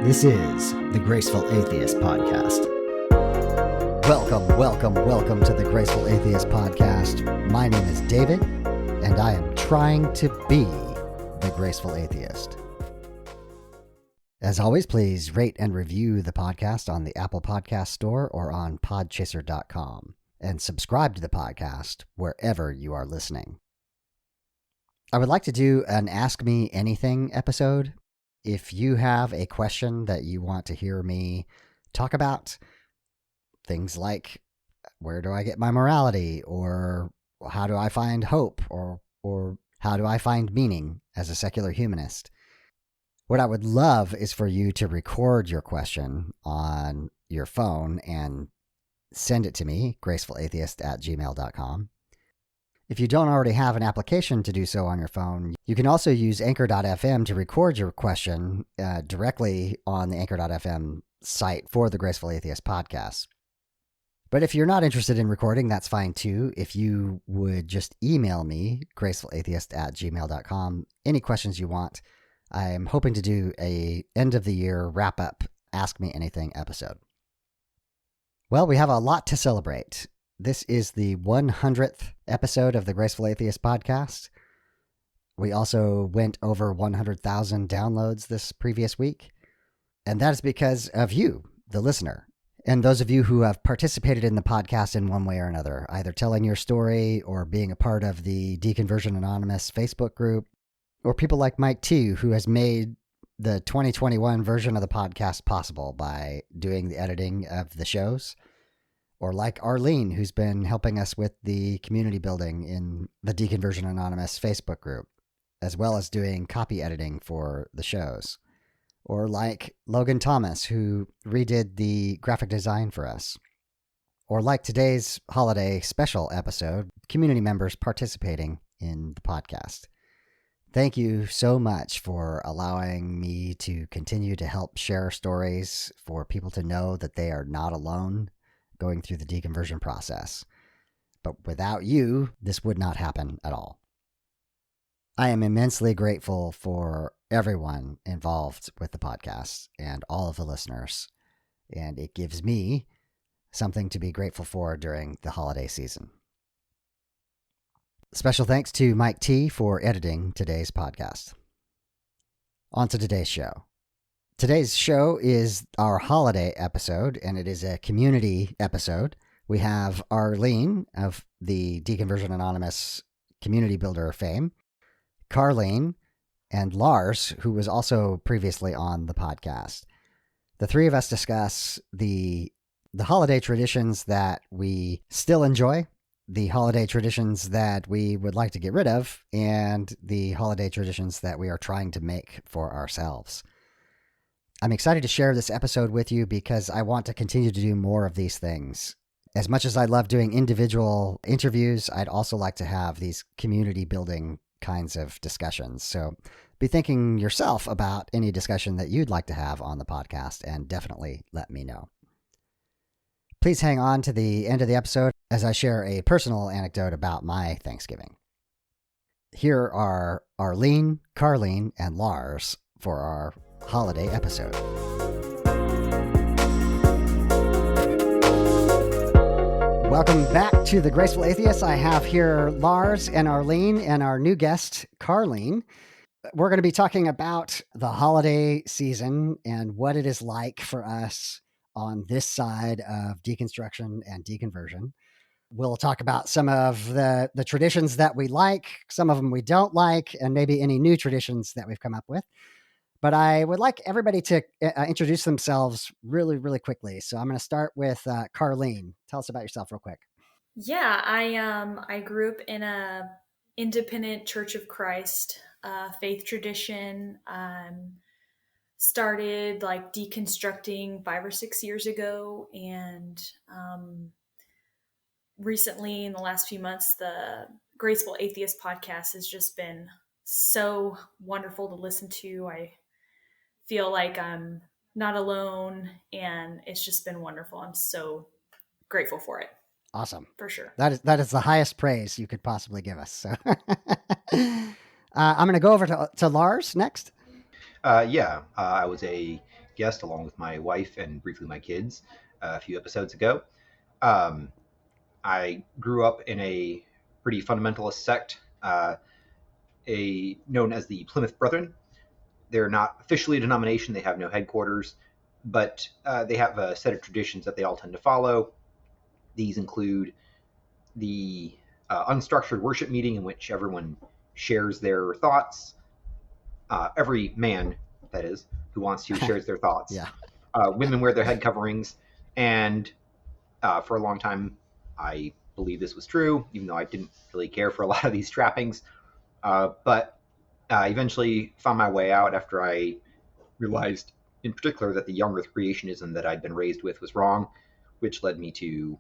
This is the Graceful Atheist Podcast. Welcome to the Graceful Atheist Podcast. My name is David, and I am trying to be the Graceful Atheist. As always, please rate and review the podcast on the Apple Podcast Store or on podchaser.com, and subscribe to the podcast wherever you are listening. I would like to do an Ask Me Anything episode. If you have a question that you want to hear me talk about, things like where do I get my morality, or how do I find hope, or how do I find meaning as a secular humanist, what I would love is for you to record your question on your phone and send it to me, gracefulatheist@gmail.com. If you don't already have an application to do so on your phone, you can also use Anchor.fm to record your question directly on the Anchor.fm site for the Graceful Atheist Podcast. But if you're not interested in recording, that's fine too. If you would just email me, gracefulatheist@gmail.com, any questions you want. I'm hoping to do a end of the year wrap up Ask Me Anything episode. Well, we have a lot to celebrate. This is the 100th episode of the Graceful Atheist Podcast. We also went over 100,000 downloads this previous week. And that is because of you, the listener, and those of you who have participated in the podcast in one way or another, either telling your story or being a part of the Deconversion Anonymous Facebook group, or people like Mike T, who has made the 2021 version of the podcast possible by doing the editing of the shows. Or like Arlene, who's been helping us with the community building in the Deconversion Anonymous Facebook group, as well as doing copy editing for the shows. Or like Logan Thomas, who redid the graphic design for us. Or like today's holiday special episode, community members participating in the podcast. Thank you so much for allowing me to continue to help share stories for people to know that they are not alone going through the deconversion process. But without you, this would not happen at all. I am immensely grateful for everyone involved with the podcast and all of the listeners, and it gives me something to be grateful for during the holiday season. Special thanks to Mike T for editing today's podcast. On to today's show. Today's show is our holiday episode, and it is a community episode. We have Arlene of the Deconversion Anonymous community builder fame, Carlene, and Lars, who was also previously on the podcast. The three of us discuss the holiday traditions that we still enjoy, the holiday traditions that we would like to get rid of, and the holiday traditions that we are trying to make for ourselves. I'm excited to share this episode with you because I want to continue to do more of these things. As much as I love doing individual interviews, I'd also like to have these community building kinds of discussions. So be thinking yourself about any discussion that you'd like to have on the podcast, and definitely let me know. Please hang on to the end of the episode as I share a personal anecdote about my Thanksgiving. Here are Arlene, Carlene, and Lars for our holiday episode. Welcome back to the Graceful Atheist. I have here Lars and Arlene and our new guest, Carlene. We're going to be talking about the holiday season and what it is like for us on this side of deconstruction and deconversion. We'll talk about some of the traditions that we like, some of them we don't like, and maybe any new traditions that we've come up with. But I would like everybody to introduce themselves really, really quickly. So I'm going to start with Carlene. Tell us about yourself real quick. Yeah, I grew up in a independent Church of Christ faith tradition. Started like deconstructing 5 or 6 years ago, and recently in the last few months, the Graceful Atheist podcast has just been so wonderful to listen to. I feel like I'm not alone, and it's just been wonderful. I'm so grateful for it. Awesome. For sure. That is the highest praise you could possibly give us. So I'm going to go over to Lars next. I was a guest along with my wife and briefly my kids a few episodes ago. I grew up in a pretty fundamentalist sect, known as the Plymouth Brethren. They're not officially a denomination. They have no headquarters, but they have a set of traditions that they all tend to follow. These include the unstructured worship meeting in which everyone shares their thoughts. Every man, that is, who wants to shares their thoughts. Yeah. Women wear their head coverings, and for a long time, I believe this was true, even though I didn't really care for a lot of these trappings. But eventually found my way out after I realized, in particular, that the young earth creationism that I'd been raised with was wrong, which led me to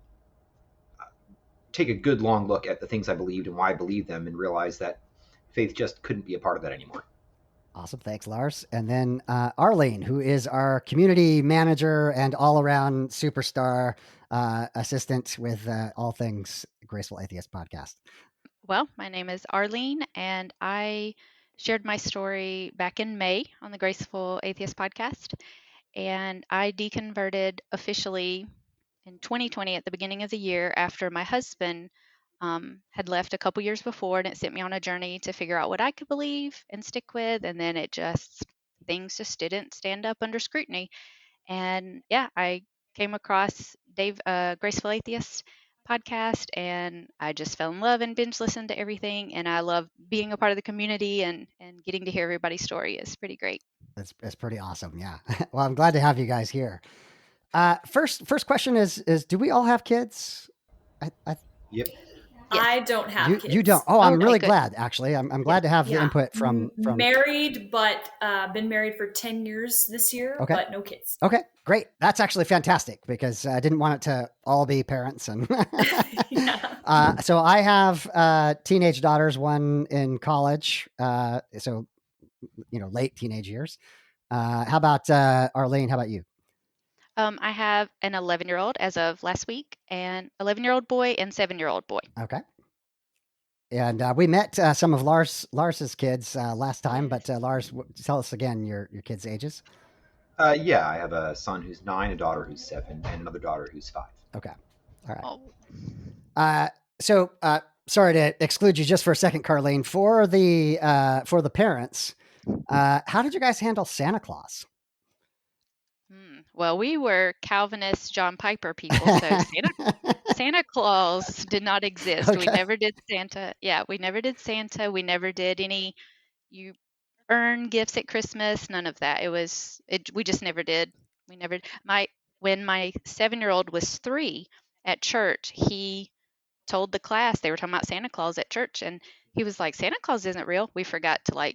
take a good long look at the things I believed and why I believed them, and realize that faith just couldn't be a part of that anymore. Awesome. Thanks, Lars. And then Arlene, who is our community manager and all-around superstar assistant with all things Graceful Atheist podcast. Well, my name is Arlene, and I shared my story back in May on the Graceful Atheist podcast. And I deconverted officially in 2020 at the beginning of the year after my husband had left a couple years before, and it sent me on a journey to figure out what I could believe and stick with. And then things just didn't stand up under scrutiny. And yeah, I came across Graceful Atheist podcast, and I just fell in love and binge listened to everything. And I love being a part of the community and getting to hear everybody's story is pretty great. It's pretty awesome. Yeah. Well, I'm glad to have you guys here. First question is do we all have kids? Yep. Yes. I don't have kids. You don't. Oh, I'm really glad. Actually, I'm glad to have the input from married, but been married for 10 years this year. Okay. But no kids. Okay, great. That's actually fantastic because I didn't want it to all be parents. And so I have teenage daughters, one in college. So late teenage years. How about Arlene? How about you? I have an 11-year-old as of last week, and 11-year-old boy and 7-year-old boy. Okay. And we met some of Lars's kids last time, but Lars, tell us again your kids' ages. Yeah, I have a son who's 9, a daughter who's 7, and another daughter who's 5. Okay. All right. So sorry to exclude you just for a second, Carlene. For the parents, how did you guys handle Santa Claus? Well, we were Calvinist John Piper people, so Santa Claus did not exist. Okay. We never did Santa. Yeah, we never did Santa. We never did any, you earn gifts at Christmas, none of that. We just never did. When my 7-year-old was 3 at church, he told the class, they were talking about Santa Claus at church, and he was like, Santa Claus isn't real. We forgot to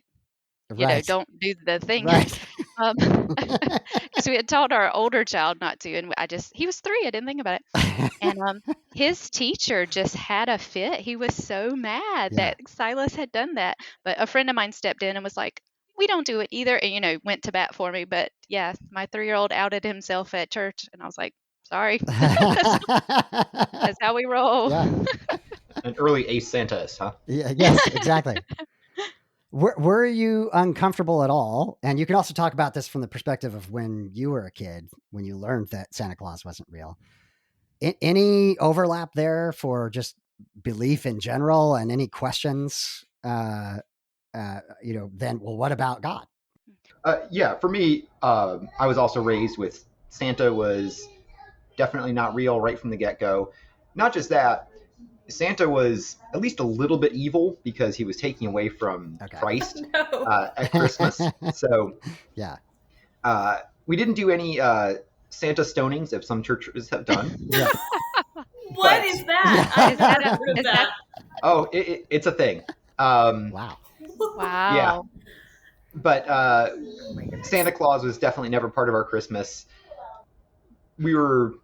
don't do the thing. Right. Because we had told our older child not to, and he was 3. I didn't think about it. And his teacher just had a fit. He was so mad that Silas had done that. But a friend of mine stepped in and was like, we don't do it either. And, went to bat for me. But yeah, my 3-year-old outed himself at church, and I was like, sorry. That's how we roll. Yeah. An early ace Santaist, huh? Yeah. Yes, exactly. Were you uncomfortable at all? And you can also talk about this from the perspective of when you were a kid, when you learned that Santa Claus wasn't real. Any overlap there for just belief in general, and any questions? Then, well, what about God? Yeah, for me, I was also raised with Santa was definitely not real right from the get-go. Not just that, Santa was at least a little bit evil because he was taking away from Christ at Christmas. So yeah, we didn't do any Santa stonings, if some churches have done. Yeah. What is that? Is that? Oh, it's a thing. Wow. Yeah. But Santa Claus was definitely never part of our Christmas. We were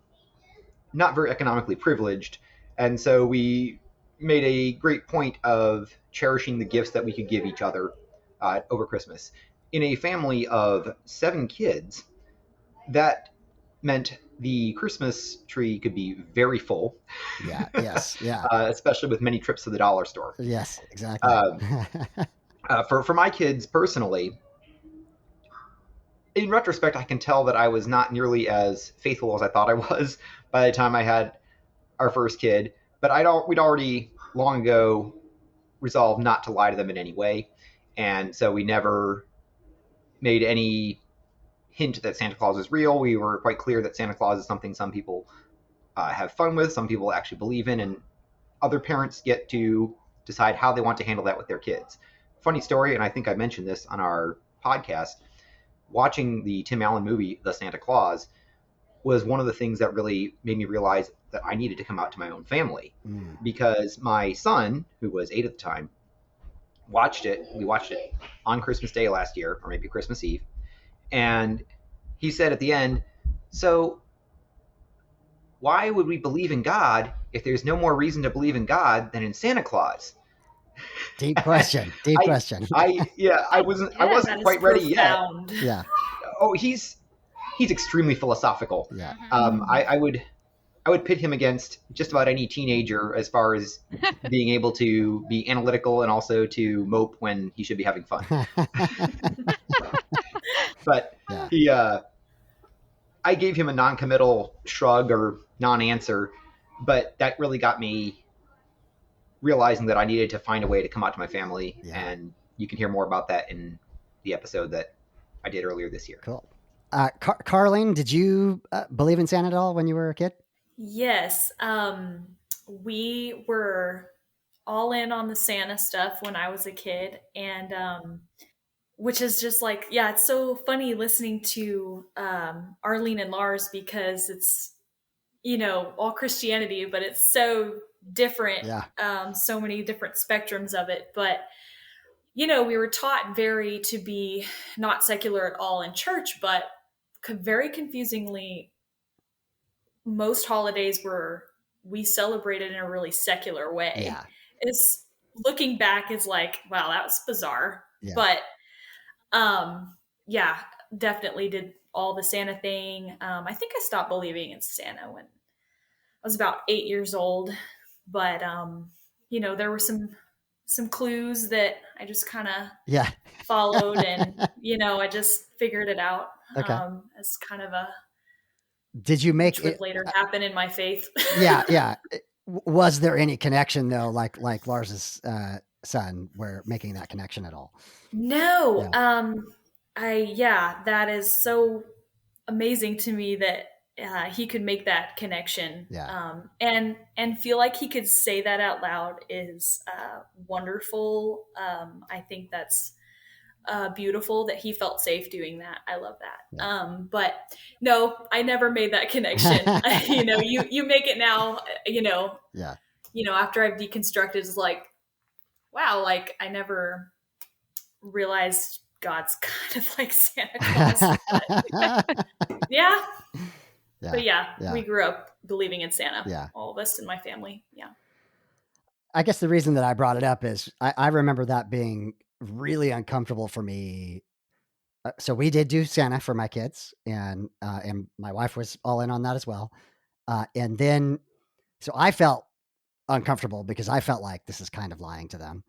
not very economically privileged. And so we made a great point of cherishing the gifts that we could give each other over Christmas. In a family of 7 kids, that meant the Christmas tree could be very full. Yeah, yes, yeah. Especially with many trips to the dollar store. Yes, exactly. For my kids personally, in retrospect, I can tell that I was not nearly as faithful as I thought I was by the time I had our first kid. But we'd already long ago resolved not to lie to them in any way, and so we never made any hint that Santa Claus is real. We were quite clear that Santa Claus is something some people have fun with, some people actually believe in, and other parents get to decide how they want to handle that with their kids. Funny story, and I think I mentioned this on our podcast. Watching the Tim Allen movie, The Santa Claus, was one of the things that really made me realize that I needed to come out to my own family. Because my son, who was 8 at the time, watched it. We watched it on Christmas Day last year, or maybe Christmas Eve. And he said at the end, so why would we believe in God if there's no more reason to believe in God than in Santa Claus? Deep question. Deep question. I wasn't quite ready yet. Yeah. Oh, he's extremely philosophical. Yeah. I would pit him against just about any teenager as far as being able to be analytical and also to mope when he should be having fun. But I gave him a non-committal shrug or non-answer, but that really got me realizing that I needed to find a way to come out to my family. Yeah. And you can hear more about that in the episode that I did earlier this year. Cool. Carlene, did you believe in Santa at all when you were a kid? Yes. We were all in on the Santa stuff when I was a kid. And which is just like, yeah, it's so funny listening to Arlene and Lars, because it's, all Christianity, but it's so different. Yeah. So many different spectrums of it. But, we were taught to be not secular at all in church, but very confusingly, most holidays we celebrated in a really secular way. Yeah. It's looking back is like, wow, that was bizarre. Yeah. But definitely did all the Santa thing. I think I stopped believing in Santa when I was about 8 years old, but there were some clues that I just kind of followed, and I just figured it out. Okay. As kind of a. Did you make it later happen in my faith? Yeah. Was there any connection though, like Lars's son, where making that connection at all? No. That is so amazing to me that he could make that connection. Yeah. And feel like he could say that out loud is wonderful. I think that's beautiful that he felt safe doing that. I love that. Yeah. But no, I never made that connection. You make it now, Yeah. After I've deconstructed, it's like, wow, like I never realized God's kind of like Santa Claus. But, yeah. But we grew up believing in Santa. Yeah. All of us in my family. Yeah. I guess the reason that I brought it up is I remember that being really uncomfortable for me. So we did do Santa for my kids, and my wife was all in on that as well. And then, so I felt uncomfortable because I felt like this is kind of lying to them.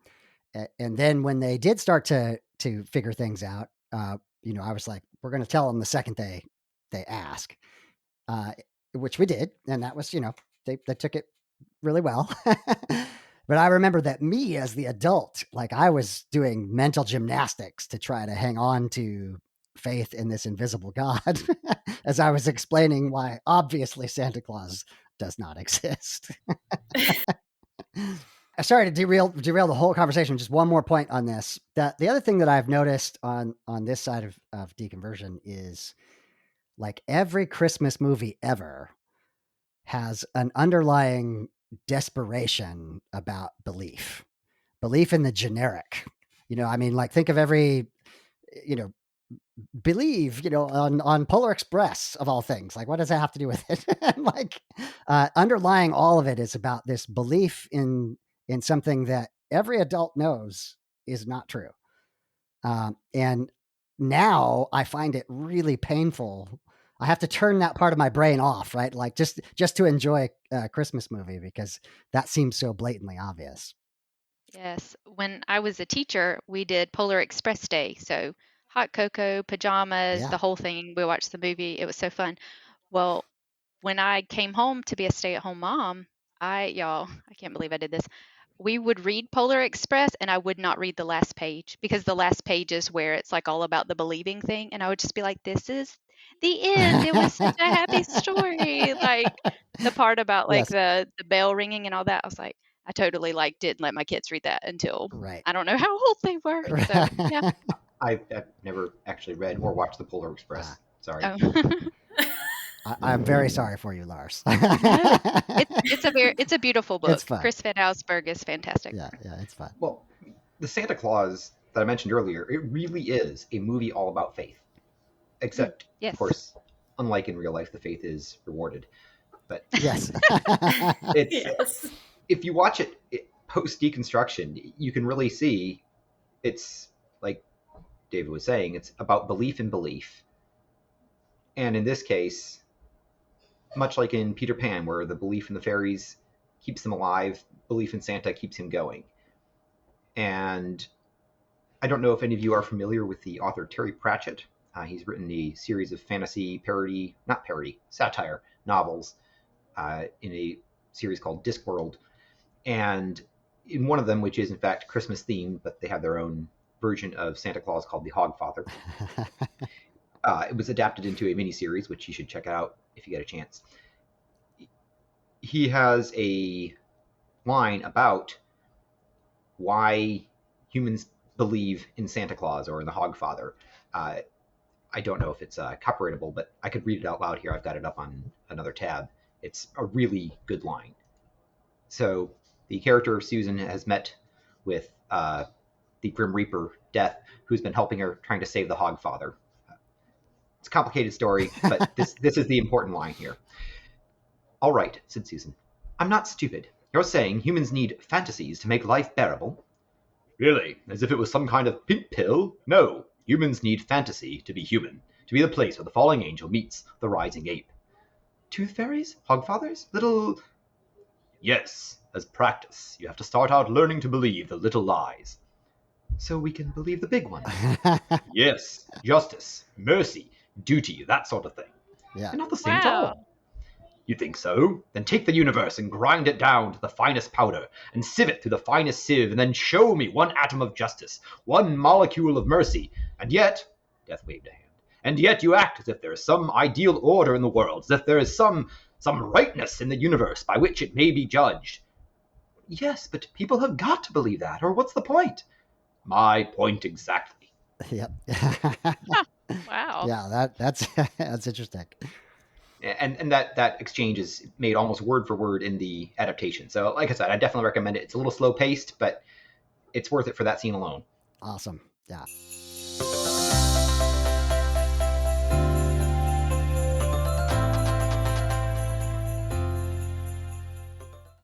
And then when they did start to figure things out, I was like, we're going to tell them the second they ask, which we did. And that was, they took it really well. But I remember that me as the adult, like I was doing mental gymnastics to try to hang on to faith in this invisible God as I was explaining why obviously Santa Claus does not exist. Sorry to derail the whole conversation. Just one more point on this. That the other thing that I've noticed on this side of deconversion is like every Christmas movie ever has an underlying desperation about belief in the generic, like think of every, believe, on Polar Express of all things, like what does that have to do with it? Like underlying all of it is about this belief in something that every adult knows is not true. And now I find it really painful. I have to turn that part of my brain off, right? Like just to enjoy a Christmas movie because that seems so blatantly obvious. Yes. When I was a teacher, we did Polar Express Day. So hot cocoa, pajamas, Yeah. the whole thing. We watched the movie. It was so fun. Well, when I came home to be a stay-at-home mom, y'all, I can't believe I did this. We would read Polar Express and I would not read the last page because the last page is where it's like all about the believing thing. And I would just be like, this is the end. It was such a happy story. Like the part about like Yes. the bell ringing and all that. I was like, I totally like didn't let my kids read that until Right. I don't know how old they were. So yeah. I've never actually read or watched the Polar Express. Sorry. Oh. I'm very sorry for you, Lars. No, it's a beautiful book. It's fun. Chris Van Allsburg is fantastic. Yeah, it's fun. Well, the Santa Claus that I mentioned earlier, it really is a movie all about faith. Except, Yes. of course, unlike in real life, the faith is rewarded. But Yes. it's if you watch it post deconstruction, you can really see it's like David was saying, it's about belief in belief. And in this case, much like in Peter Pan, where the belief in the fairies keeps them alive, belief in Santa keeps him going. And I don't know if any of you are familiar with the author Terry Pratchett. He's written a series of fantasy satire novels in a series called Discworld. And in one of them, which is in fact Christmas themed, but they have their own version of Santa Claus called the Hogfather. It was adapted into a miniseries, which you should check out if you get a chance. He has a line about why humans believe in Santa Claus or in the Hogfather. I don't know if it's copyrightable, but I could read it out loud here. I've got it up on another tab. It's a really good line. So the character Susan has met with the Grim Reaper, Death, who's been helping her trying to save the Hogfather. It's a complicated story, but this is the important line here. All right, said Susan. I'm not stupid. You're saying humans need fantasies to make life bearable? Really? As if it was some kind of pink pill? No. Humans need fantasy to be human, to be the place where the falling angel meets the rising ape. Tooth fairies? Hogfathers? Little... Yes, as practice. You have to start out learning to believe the little lies. So we can believe the big ones. Yes, justice, mercy, duty, that sort of thing. Yeah. They're not the same at all. You think so? Then take the universe and grind it down to the finest powder, and sieve it through the finest sieve, and then show me one atom of justice, one molecule of mercy, and yet, Death waved a hand, and yet you act as if there is some ideal order in the world, as if there is some rightness in the universe by which it may be judged. Yes, but people have got to believe that, or what's the point? My point exactly. Yep. Wow. Yeah, that's interesting. And that exchange is made almost word for word in the adaptation. So, like I said, I definitely recommend it. It's a little slow paced, but it's worth it for that scene alone. Awesome. Yeah.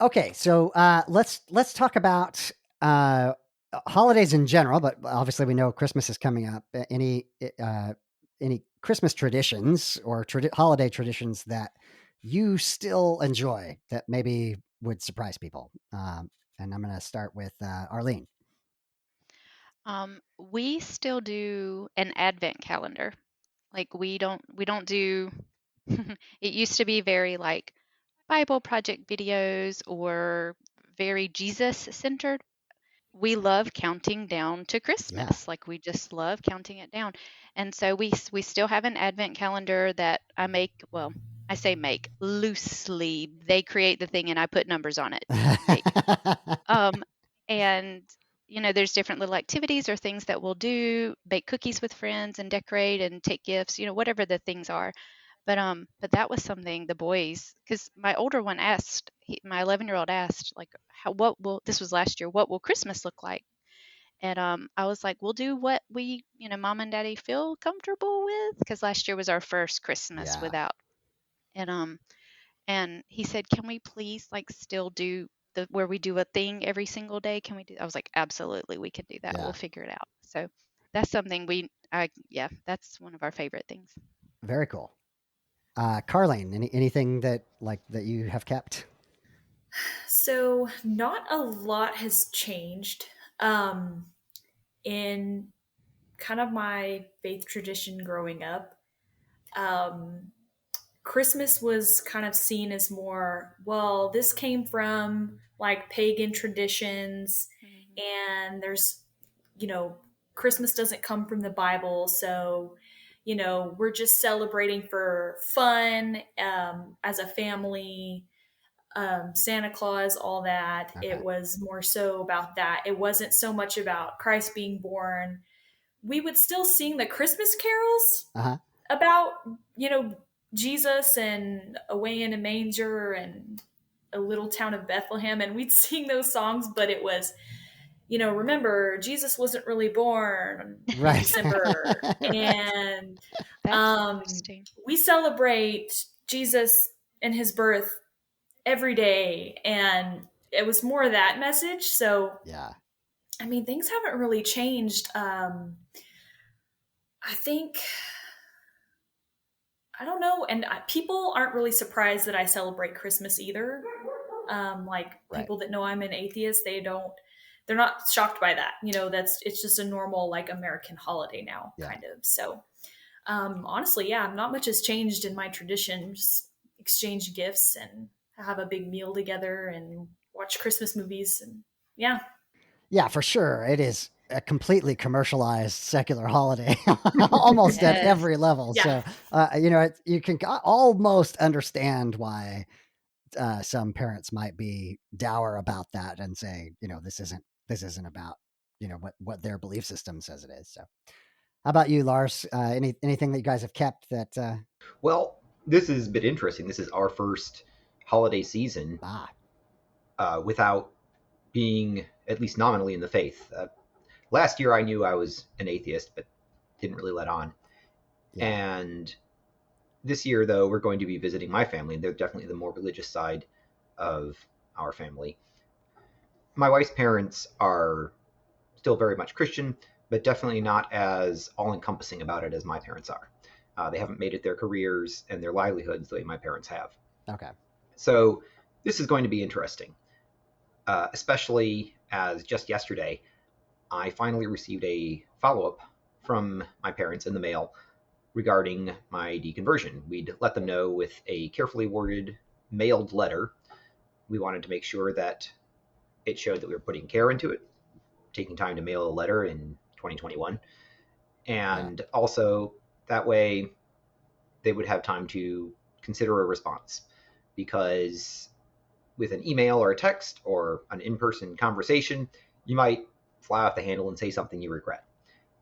Okay, so let's talk about holidays in general, but obviously we know Christmas is coming up. Any Christmas traditions or holiday traditions that you still enjoy that maybe would surprise people? And I'm going to start with Arlene. We still do an advent calendar. Like we don't do it used to be very like Bible project videos or very Jesus centered. We love counting down to Christmas. Like we just love counting it down. And so we still have an advent calendar that I make, well, I say make loosely. They create the thing and I put numbers on it. And you know, there's different little activities or things that we'll do, bake cookies with friends and decorate and take gifts, you know, whatever the things are. But that was something the boys, because my older one asked, my 11-year-old asked, like, this was last year, what will Christmas look like? And I was like, we'll do what we, you know, mom and daddy feel comfortable with, because last year was our first Christmas without. And he said, can we please like still do where we do a thing every single day? Can we do? I was like, absolutely, we can do that. We'll figure it out. So that's something that's one of our favorite things. Very cool. Carlene, anything that you have kept? So not a lot has changed. In kind of my faith tradition growing up. Um, Christmas was kind of seen as more, well, this came from like pagan traditions, Mhm. and there's, you know, Christmas doesn't come from the Bible. So, we're just celebrating for fun, as a family, Santa Claus, all that. Okay. It was more so about that. It wasn't so much about Christ being born. We would still sing the Christmas carols Uh-huh. about, Jesus and away in a manger and a little town of Bethlehem. And we'd sing those songs, but it was, remember, Jesus wasn't really born in Right. December. Right. And That's um, interesting. we celebrate Jesus and his birth every day. And it was more of that message. So, Yeah. I mean, things haven't really changed. I think, I don't know. And people aren't really surprised that I celebrate Christmas either. Like Right. people that know I'm an atheist, they're not shocked by that. It's just a normal like American holiday now, Yeah. kind of. So, honestly, yeah, not much has changed in my tradition. Just exchange gifts and have a big meal together and watch Christmas movies. And yeah. Yeah, for sure. It is a completely commercialized secular holiday almost at Yes. every level. Yeah. So, you can almost understand why some parents might be dour about that and say, this isn't about, what their belief system says it is. So how about you, Lars? Anything that you guys have kept that, Well, this is a bit interesting. This is our first holiday season without being at least nominally in the faith. Last year, I knew I was an atheist, but didn't really let on. yeah. And this year, though, we're going to be visiting my family, and they're definitely the more religious side of our family. My wife's parents are still very much Christian, but definitely not as all-encompassing about it as my parents are. They haven't made it their careers and their livelihoods the way my parents have. Okay. So this is going to be interesting, especially as just yesterday, I finally received a follow-up from my parents in the mail regarding my deconversion. We'd let them know with a carefully worded mailed letter. We wanted to make sure that it showed that we were putting care into it, taking time to mail a letter in 2021. And also that way they would have time to consider a response, because with an email or a text or an in-person conversation, you might fly off the handle and say something you regret.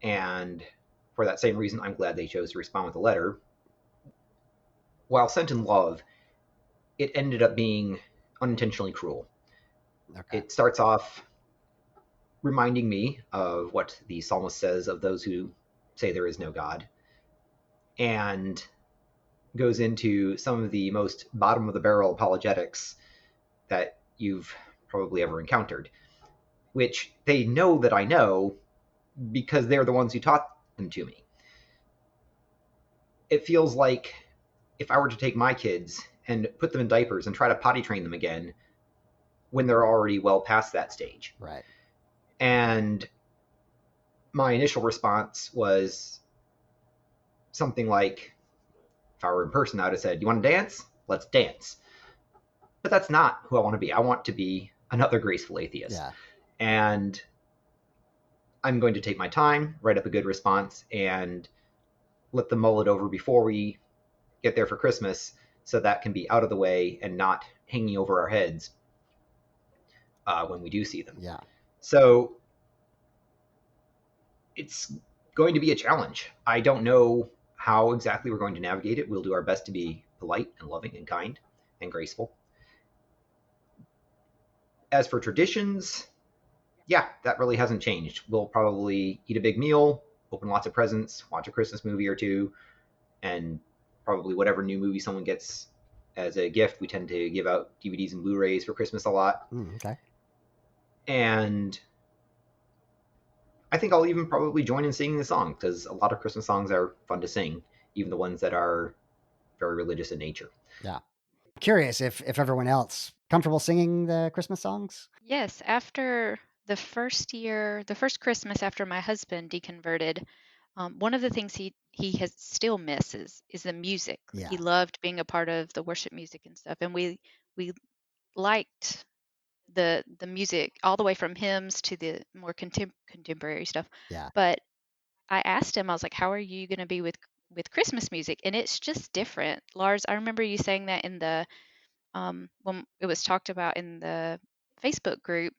And for that same reason, I'm glad they chose to respond with a letter. While sent in love, it ended up being unintentionally cruel. Okay. It starts off reminding me of what the psalmist says of those who say there is no God, and goes into some of the most bottom of the barrel apologetics that you've probably ever encountered, which they know that I know because they're the ones who taught them to me. It feels like if I were to take my kids and put them in diapers and try to potty train them again when they're already well past that stage. Right. And my initial response was something like, if I were in person, I would have said, "You want to dance? Let's dance." But that's not who I want to be. I want to be another graceful atheist. Yeah. And I'm going to take my time, write up a good response, and let them mull it over before we get there for Christmas, so that can be out of the way and not hanging over our heads when we do see them. Yeah. So it's going to be a challenge. I don't know how exactly we're going to navigate it. We'll do our best to be polite and loving and kind and graceful. As for traditions, yeah, that really hasn't changed. We'll probably eat a big meal, open lots of presents, watch a Christmas movie or two, and probably whatever new movie someone gets as a gift. We tend to give out DVDs and Blu-rays for Christmas a lot. Okay. And I think I'll even probably join in singing the song, because a lot of Christmas songs are fun to sing, even the ones that are very religious in nature. Yeah. Curious if everyone else comfortable singing the Christmas songs? Yes, after the first Christmas after my husband deconverted, One of the things he has still misses is the music. Like, Yeah. he loved being a part of the worship music and stuff, and we liked the music all the way from hymns to the more contemporary stuff. Yeah. But I asked him, I was like, "How are you going to be with Christmas music?" And it's just different. Lars, I remember you saying that in the when it was talked about in the Facebook group.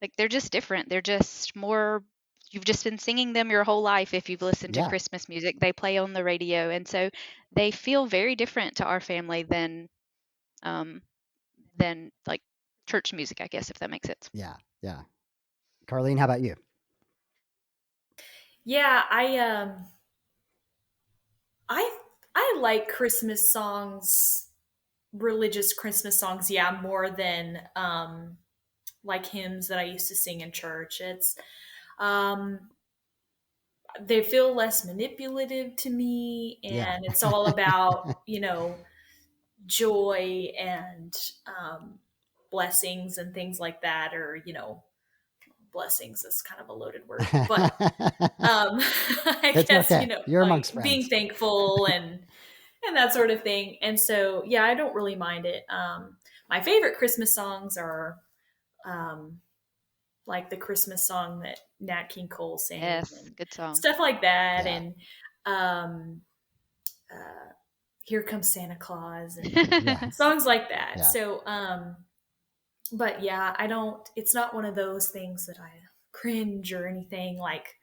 Like, they're just different. They're just more. You've just been singing them your whole life if you've listened to Yeah. Christmas music. They play on the radio, and so they feel very different to our family um, than like church music, I guess, if that makes sense. Yeah. Yeah. Carlene, how about you? Yeah, I like Christmas songs, religious Christmas songs, yeah, more than like hymns that I used to sing in church. It's um they feel less manipulative to me, Yeah. and it's all about, joy and blessings and things like that, or blessings is kind of a loaded word, but I It's guess, okay. You're like amongst being friends. thankful and that sort of thing. And so, yeah, I don't really mind it. My favorite Christmas songs are um, like the Christmas song that Nat King Cole sings Yes, and good song. stuff like that. Yeah. And um, Here Comes Santa Claus and Yeah. songs like that. Yeah. So, but yeah, it's not one of those things that I cringe or anything, like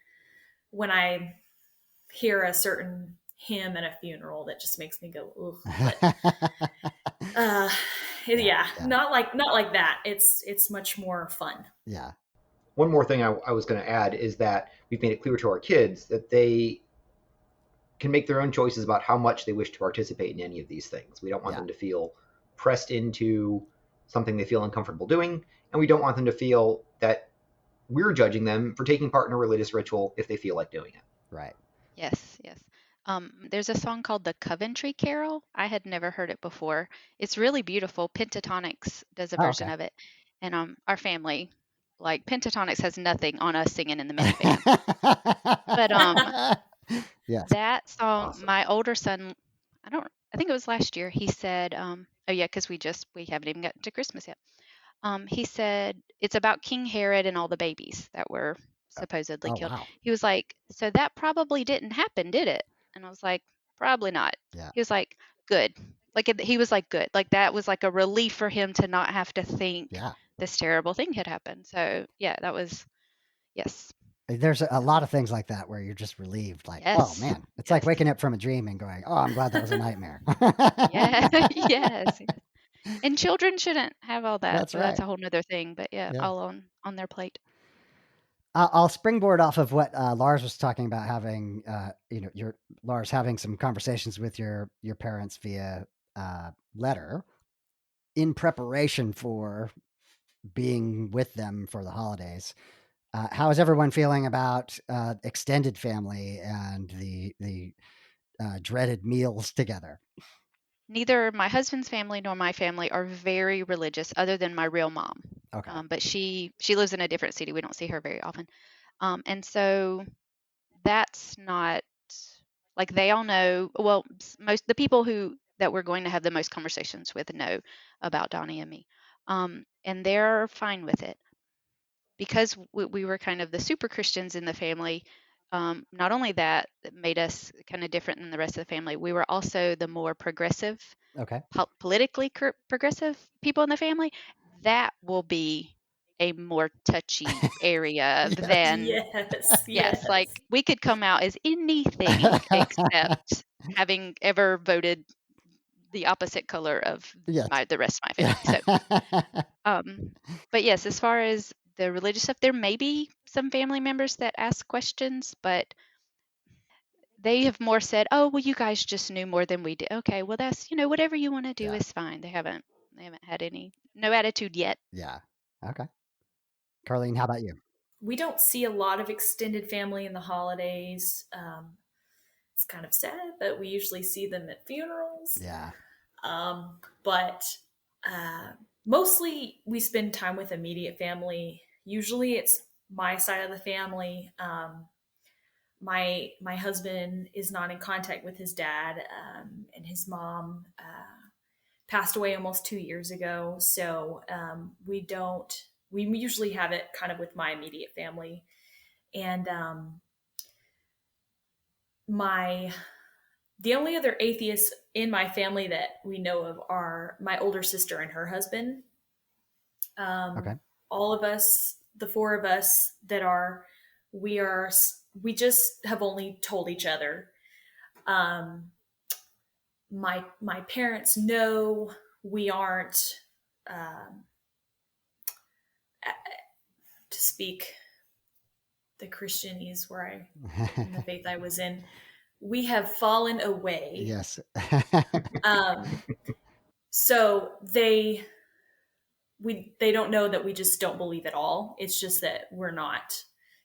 when I hear a certain hymn at a funeral that just makes me go, ugh. But, yeah, not like that. It's much more fun. Yeah. One more thing I was going to add is that we've made it clear to our kids that they can make their own choices about how much they wish to participate in any of these things. We don't want them to feel pressed into something they feel uncomfortable doing, and we don't want them to feel that we're judging them for taking part in a religious ritual if they feel like doing it. Right. Yes, yes. There's a song called the Coventry Carol. I had never heard it before. It's really beautiful. Pentatonics does a version of it. And our family, like, Pentatonics has nothing on us singing in the minivan. But yes. that song, Awesome. my older son, I think it was last year, he said, oh yeah, because we haven't even gotten to Christmas yet. He said it's about King Herod and all the babies that were supposedly killed. Wow. He was like, so that probably didn't happen, did it? And I was like, probably not. Yeah. He was like, good. He was like, good. Like, that was like a relief for him to not have to think this terrible thing had happened. So yeah, that was, yes. There's a lot of things like that where you're just relieved, like, oh man, it's like waking up from a dream and going, oh, I'm glad that was a nightmare. Yes. And children shouldn't have all that. That's so right. That's a whole nother thing. But yeah, all on their plate. I'll springboard off of what Lars was talking about, having Lars having some conversations with your parents via letter in preparation for being with them for the holidays. How is everyone feeling about extended family and the dreaded meals together? Neither my husband's family nor my family are very religious, other than my real mom. Okay. But she lives in a different city. We don't see her very often. And so that's not, like, they all know, well, most the people that we're going to have the most conversations with know about Donnie and me. And they're fine with it. Because we were kind of the super Christians in the family, not only that made us kind of different than the rest of the family, we were also the more progressive, politically progressive people in the family. That will be a more touchy area than yes, like, we could come out as anything except having ever voted the opposite color of the rest of my family. So, but yes, as far as the religious stuff, there may be some family members that ask questions, but they have more said, oh, well, you guys just knew more than we did. Okay, well, that's, whatever you want to do is fine. They haven't had no attitude yet. Yeah. Okay. Carlene, how about you? We don't see a lot of extended family in the holidays. It's kind of sad, but we usually see them at funerals. Yeah. But mostly we spend time with immediate family. Usually it's my side of the family. my husband is not in contact with his dad, and his mom passed away almost 2 years ago. So we usually have it kind of with my immediate family. And the only other atheists in my family that we know of are my older sister and her husband. Okay. All of us, the four of us we just have only told each other. My parents know we aren't, to speak the Christianese in the faith I was in, we have fallen away. Yes. So they don't know that we just don't believe at all. It's just that we're not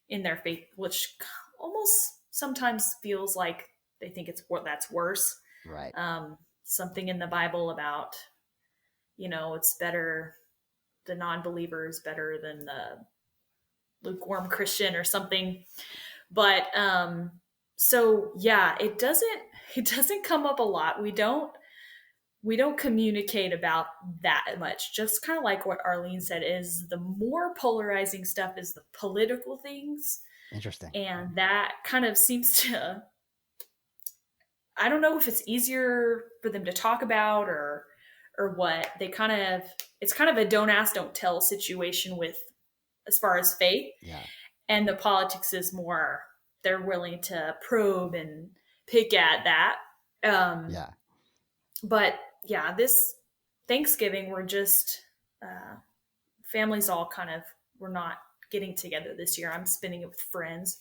in their faith, which almost sometimes feels like they think that's worse. Right. Something in the Bible about, it's better, the non-believer is better than the lukewarm Christian or something. But so yeah, it doesn't come up a lot. We don't communicate about that much. Just kind of like what Arlene said, is the more polarizing stuff is the political things. Interesting. And that kind of seems to, I don't know if it's easier for them to talk about or what. It's kind of a don't ask, don't tell situation with, as far as faith. Yeah. And the politics is more, they're willing to probe and pick at that. Yeah. But yeah, this Thanksgiving, we're just, families all we're not getting together this year. I'm spending it with friends,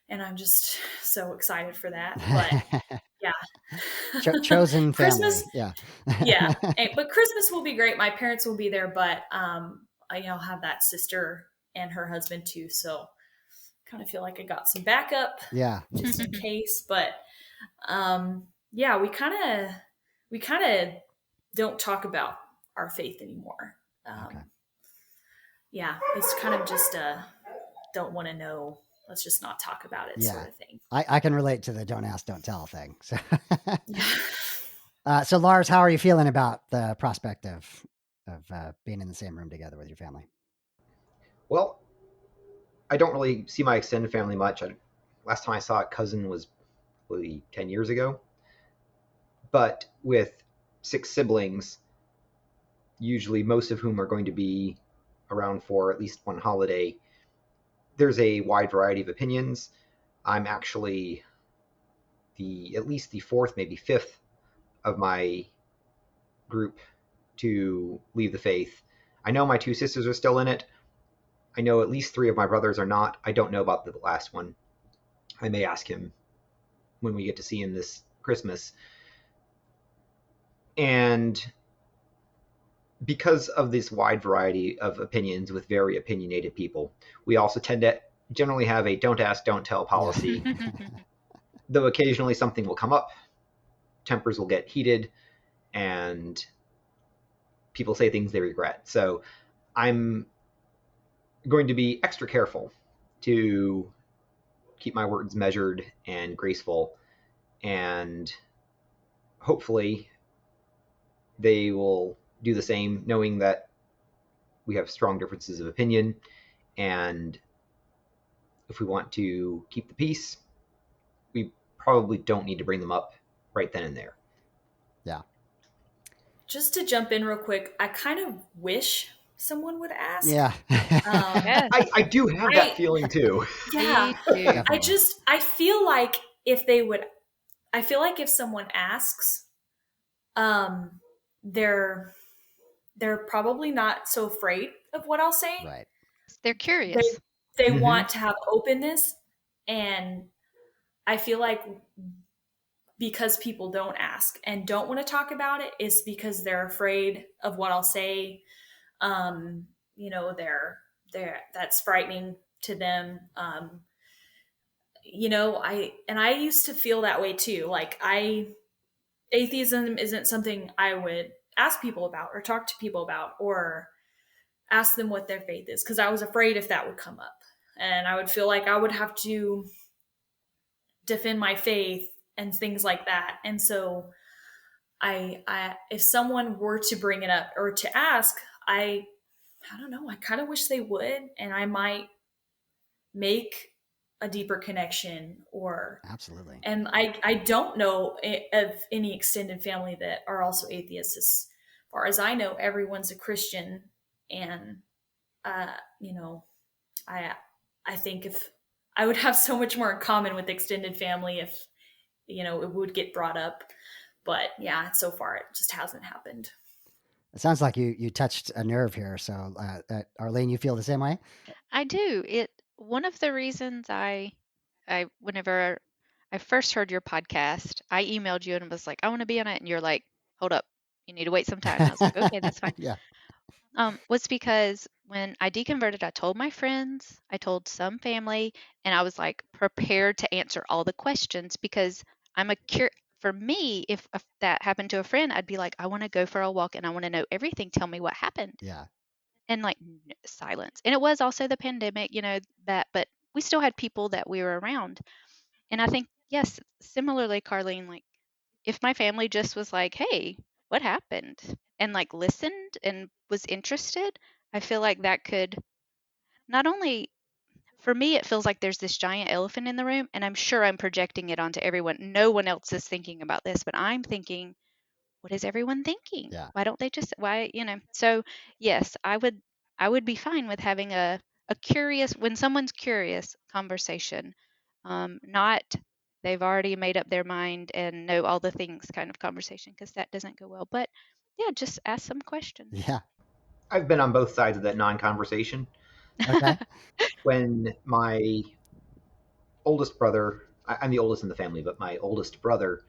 and I'm just so excited for that. But yeah. Chosen family. Christmas. Yeah. Yeah. But Christmas will be great. My parents will be there, but I'll have that sister and her husband too. So kind of feel like I got some backup. Yeah. Just in case. But yeah, we kind of don't talk about our faith anymore. Okay. Yeah, it's kind of just don't want to know. Let's just not talk about it, sort of thing. I can relate to the don't ask, don't tell thing. So, so Lars, how are you feeling about the prospect of being in the same room together with your family? Well, I don't really see my extended family much. Last time I saw a cousin was probably 10 years ago. But with 6 siblings, usually most of whom are going to be around for at least one holiday, there's a wide variety of opinions. I'm actually at least the 4th, maybe 5th of my group to leave the faith. I know my 2 sisters are still in it. I know at least 3 of my brothers are not. I don't know about the last one. I may ask him when we get to see him this Christmas. And because of this wide variety of opinions with very opinionated people, we also tend to generally have a don't ask, don't tell policy. Though occasionally something will come up, tempers will get heated, and people say things they regret. So I'm going to be extra careful to keep my words measured and graceful, and hopefully they will do the same, knowing that we have strong differences of opinion, and if we want to keep the peace, we probably don't need to bring them up right then and there. Yeah. Just to jump in real quick, I kind of wish someone would ask. Yeah. I do have that feeling too. Yeah. Me too. I feel like if someone asks, they're probably not so afraid of what I'll say. Right. They're curious. They want to have openness, and I feel like because people don't ask and don't want to talk about it is because they're afraid of what I'll say. That's frightening to them. I used to feel that way too. Like atheism isn't something I would ask people about or talk to people about or ask them what their faith is, because I was afraid if that would come up, and I would feel like I would have to defend my faith and things like that. And so I if someone were to bring it up or to ask, I don't know, I kind of wish they would, and I might make a deeper connection. Or Absolutely. and I don't know of any extended family that are also atheists. As far as I know, everyone's a Christian. And you know, I think if I would have so much more in common with extended family if, you know, it would get brought up. But yeah, so far it just hasn't happened. It sounds like you touched a nerve here. So, Arlene, you feel the same way? I do. One of the reasons whenever I first heard your podcast, I emailed you and was like, I want to be on it. And you're like, hold up, you need to wait some time. And I was like, okay, that's fine. Yeah. Was because when I deconverted, I told my friends, I told some family, and I was like prepared to answer all the questions because for me, if that happened to a friend, I'd be like, I want to go for a walk and I want to know everything. Tell me what happened. Yeah. And like silence. And it was also the pandemic, but we still had people that we were around. And I think, yes, similarly, Carlene, like if my family just was like, hey, what happened? And like listened and was interested, I feel like that could not only, for me, it feels like there's this giant elephant in the room, and I'm sure I'm projecting it onto everyone. No one else is thinking about this, but I'm thinking, what is everyone thinking? Yeah. Why don't they just, So yes, I would be fine with having a curious, when someone's curious, conversation, not they've already made up their mind and know all the things kind of conversation, because that doesn't go well. But yeah, just ask some questions. Yeah. I've been on both sides of that non-conversation. Okay. When my oldest brother, I'm the oldest in the family, but my oldest brother,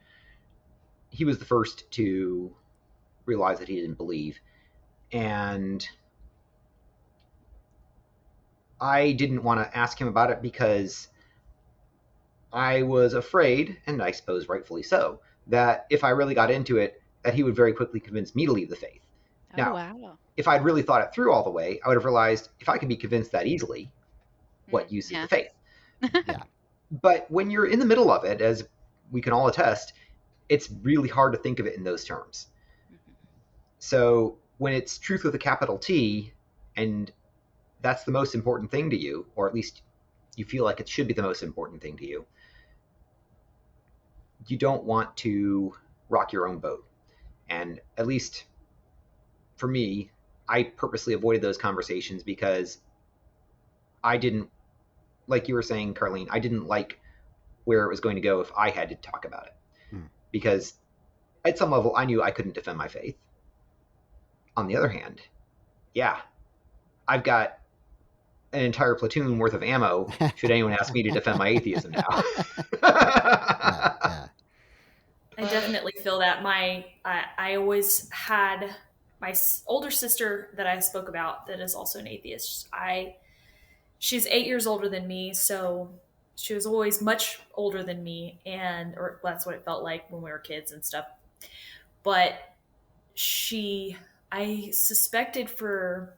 he was the first to realize that he didn't believe. And I didn't want to ask him about it because I was afraid, and I suppose rightfully so, that if I really got into it, that he would very quickly convince me to leave the faith. Oh, Now, wow. if I'd really thought it through all the way, I would have realized if I could be convinced that easily, what use is Yeah. the faith? Yeah. But when you're in the middle of it, as we can all attest, it's really hard to think of it in those terms. Mhm. So when it's truth with a capital T, and that's the most important thing to you, or at least you feel like it should be the most important thing to you, you don't want to rock your own boat. And at least for me, I purposely avoided those conversations because I didn't, like you were saying, Carlene, I didn't like where it was going to go if I had to talk about it. Because at some level, I knew I couldn't defend my faith. On the other hand, yeah, I've got an entire platoon worth of ammo should anyone ask me to defend my atheism now. Yeah. I definitely feel that. I always had my older sister that I spoke about that is also an atheist. She's 8 years older than me, so she was always much older than me, or that's what it felt like when we were kids and stuff. But I suspected for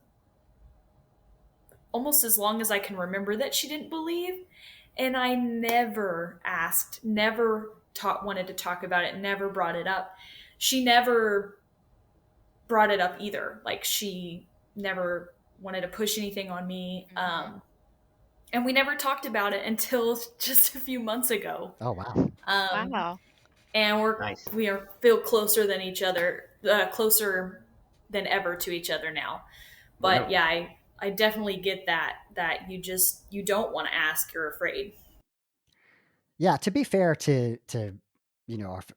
almost as long as I can remember that she didn't believe, and I never asked, never wanted to talk about it, never brought it up. She never brought it up either. Like, she never wanted to push anything on me. And we never talked about it until just a few months ago. Oh, wow. Wow. And Nice. we feel closer than each other, closer than ever to each other now. But yeah, I definitely get that you don't want to ask, you're afraid. Yeah, to be fair to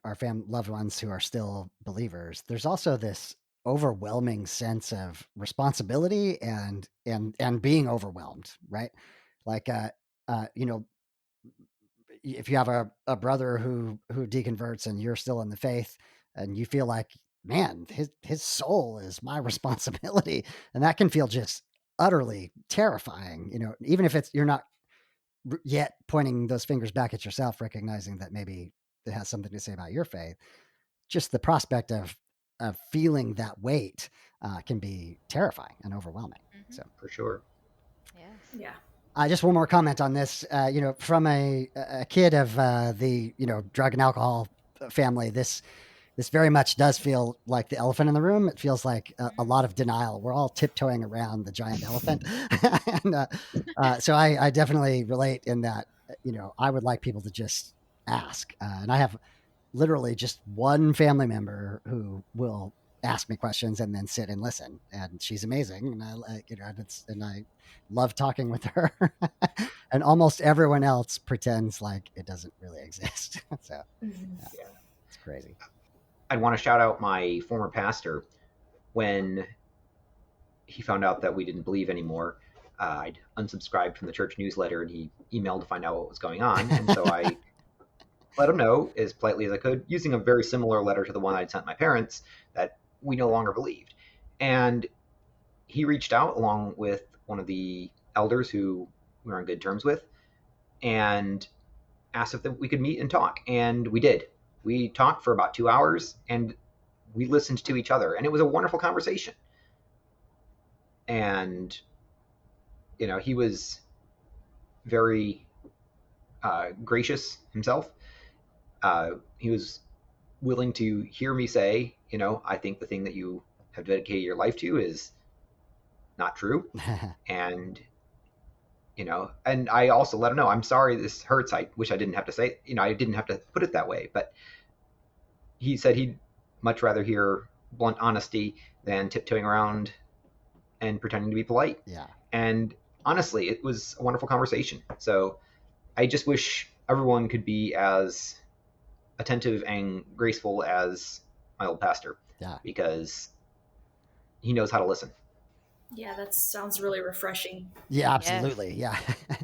our loved ones who are still believers, there's also this overwhelming sense of responsibility and being overwhelmed, right? Like if you have a brother who deconverts and you're still in the faith, and you feel like, man, his soul is my responsibility, and that can feel just utterly terrifying, even if you're not yet pointing those fingers back at yourself, recognizing that maybe it has something to say about your faith. Just the prospect of feeling that weight can be terrifying and overwhelming. So for sure. Yes. Yeah. Just one more comment on this. From a kid of the drug and alcohol family, this very much does feel like the elephant in the room. It feels like a lot of denial. We're all tiptoeing around the giant elephant, and so I definitely relate in that. I would like people to just ask, and I have literally just one family member who will ask me questions and then sit and listen, and she's amazing, and I love talking with her. And almost everyone else pretends like it doesn't really exist. So yeah, it's crazy. I'd want to shout out my former pastor. When he found out that we didn't believe anymore, I'd unsubscribed from the church newsletter, and he emailed to find out what was going on. And so I let him know as politely as I could, using a very similar letter to the one I'd sent my parents, that we no longer believed. And he reached out along with one of the elders who we were on good terms with, and asked if we could meet and talk. And we did. We talked for about 2 hours, and we listened to each other, and it was a wonderful conversation. And he was very gracious himself. He was willing to hear me say, I think the thing that you have dedicated your life to is not true. And and I also let him know, I'm sorry this hurts. I wish I didn't have to say, I didn't have to put it that way. But he said he'd much rather hear blunt honesty than tiptoeing around and pretending to be polite. Yeah. And honestly, it was a wonderful conversation. So I just wish everyone could be as attentive and graceful as my old pastor. Yeah. Because he knows how to listen. Yeah, that sounds really refreshing. Yeah, absolutely. Yes. Yeah.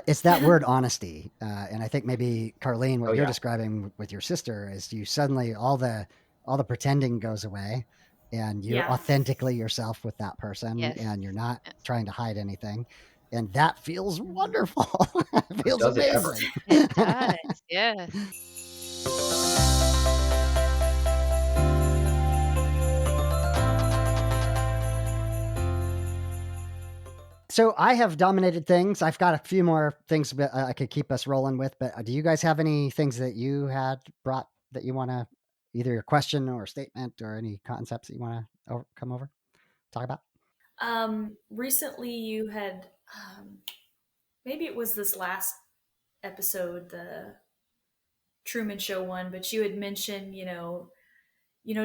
It's that word honesty. And I think maybe, Carlene, what you're describing with your sister is you suddenly, all the pretending goes away, and you're authentically yourself with that person, and you're not trying to hide anything. And that feels wonderful. It feels amazing. It does, yes. So I have dominated things. I've got a few more things I could keep us rolling with, but do you guys have any things that you had brought that you want to, either a question or a statement or any concepts that you want to come over, talk about? Recently you had, maybe it was this last episode, the Truman Show one, but you had mentioned,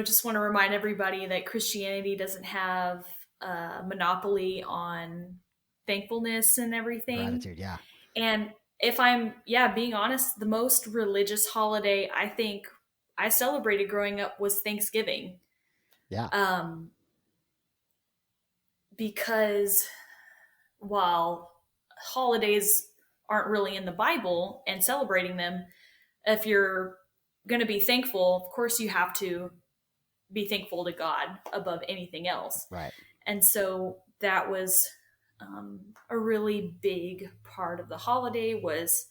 just want to remind everybody that Christianity doesn't have a monopoly on thankfulness and everything. Gratitude, yeah. And if I'm, being honest, the most religious holiday I think I celebrated growing up was Thanksgiving. Yeah. Because while holidays aren't really in the Bible and celebrating them, if you're going to be thankful, of course you have to be thankful to God above anything else. Right. And so that was a really big part of the holiday was,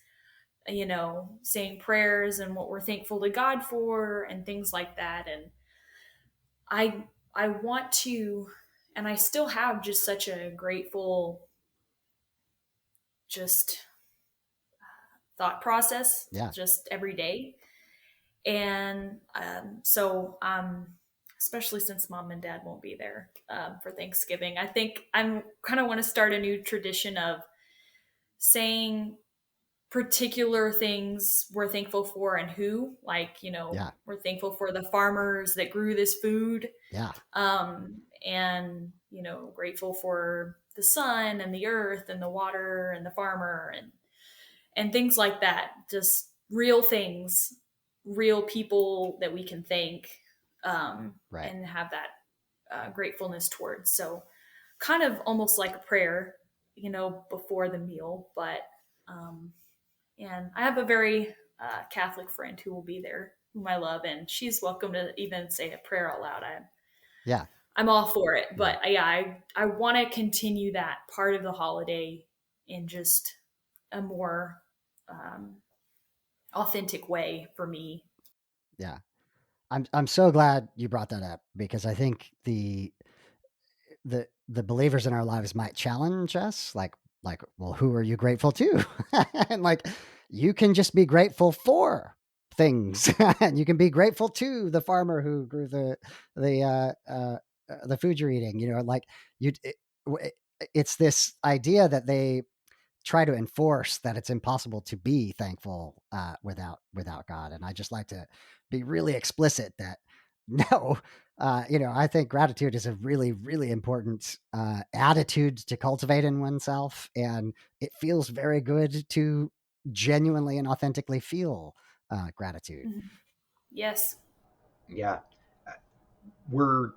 saying prayers and what we're thankful to God for and things like that. And I want to, and I still have just such a grateful thought process, just every day. And so especially since mom and dad won't be there for Thanksgiving, I think I'm kind of want to start a new tradition of saying particular things we're thankful for and who, like, we're thankful for the farmers that grew this food. Yeah. And, grateful for the sun and the earth and the water and the farmer and things like that. Just real things, real people that we can thank. Right. And have that gratefulness towards. So kind of almost like a prayer, before the meal. But and I have a very Catholic friend who will be there, whom I love, and she's welcome to even say a prayer out loud. I'm all for it. But I want to continue that part of the holiday in just a more authentic way for me. Yeah. I'm so glad you brought that up, because I think the believers in our lives might challenge us, like, like, well, who are you grateful to? And like, you can just be grateful for things, and you can be grateful to the farmer who grew the food you're eating. Like it's this idea that they try to enforce, that it's impossible to be thankful without God. And I just like to be really explicit that no, I think gratitude is a really, really important attitude to cultivate in oneself, and it feels very good to genuinely and authentically feel gratitude. Yes. Yeah. We're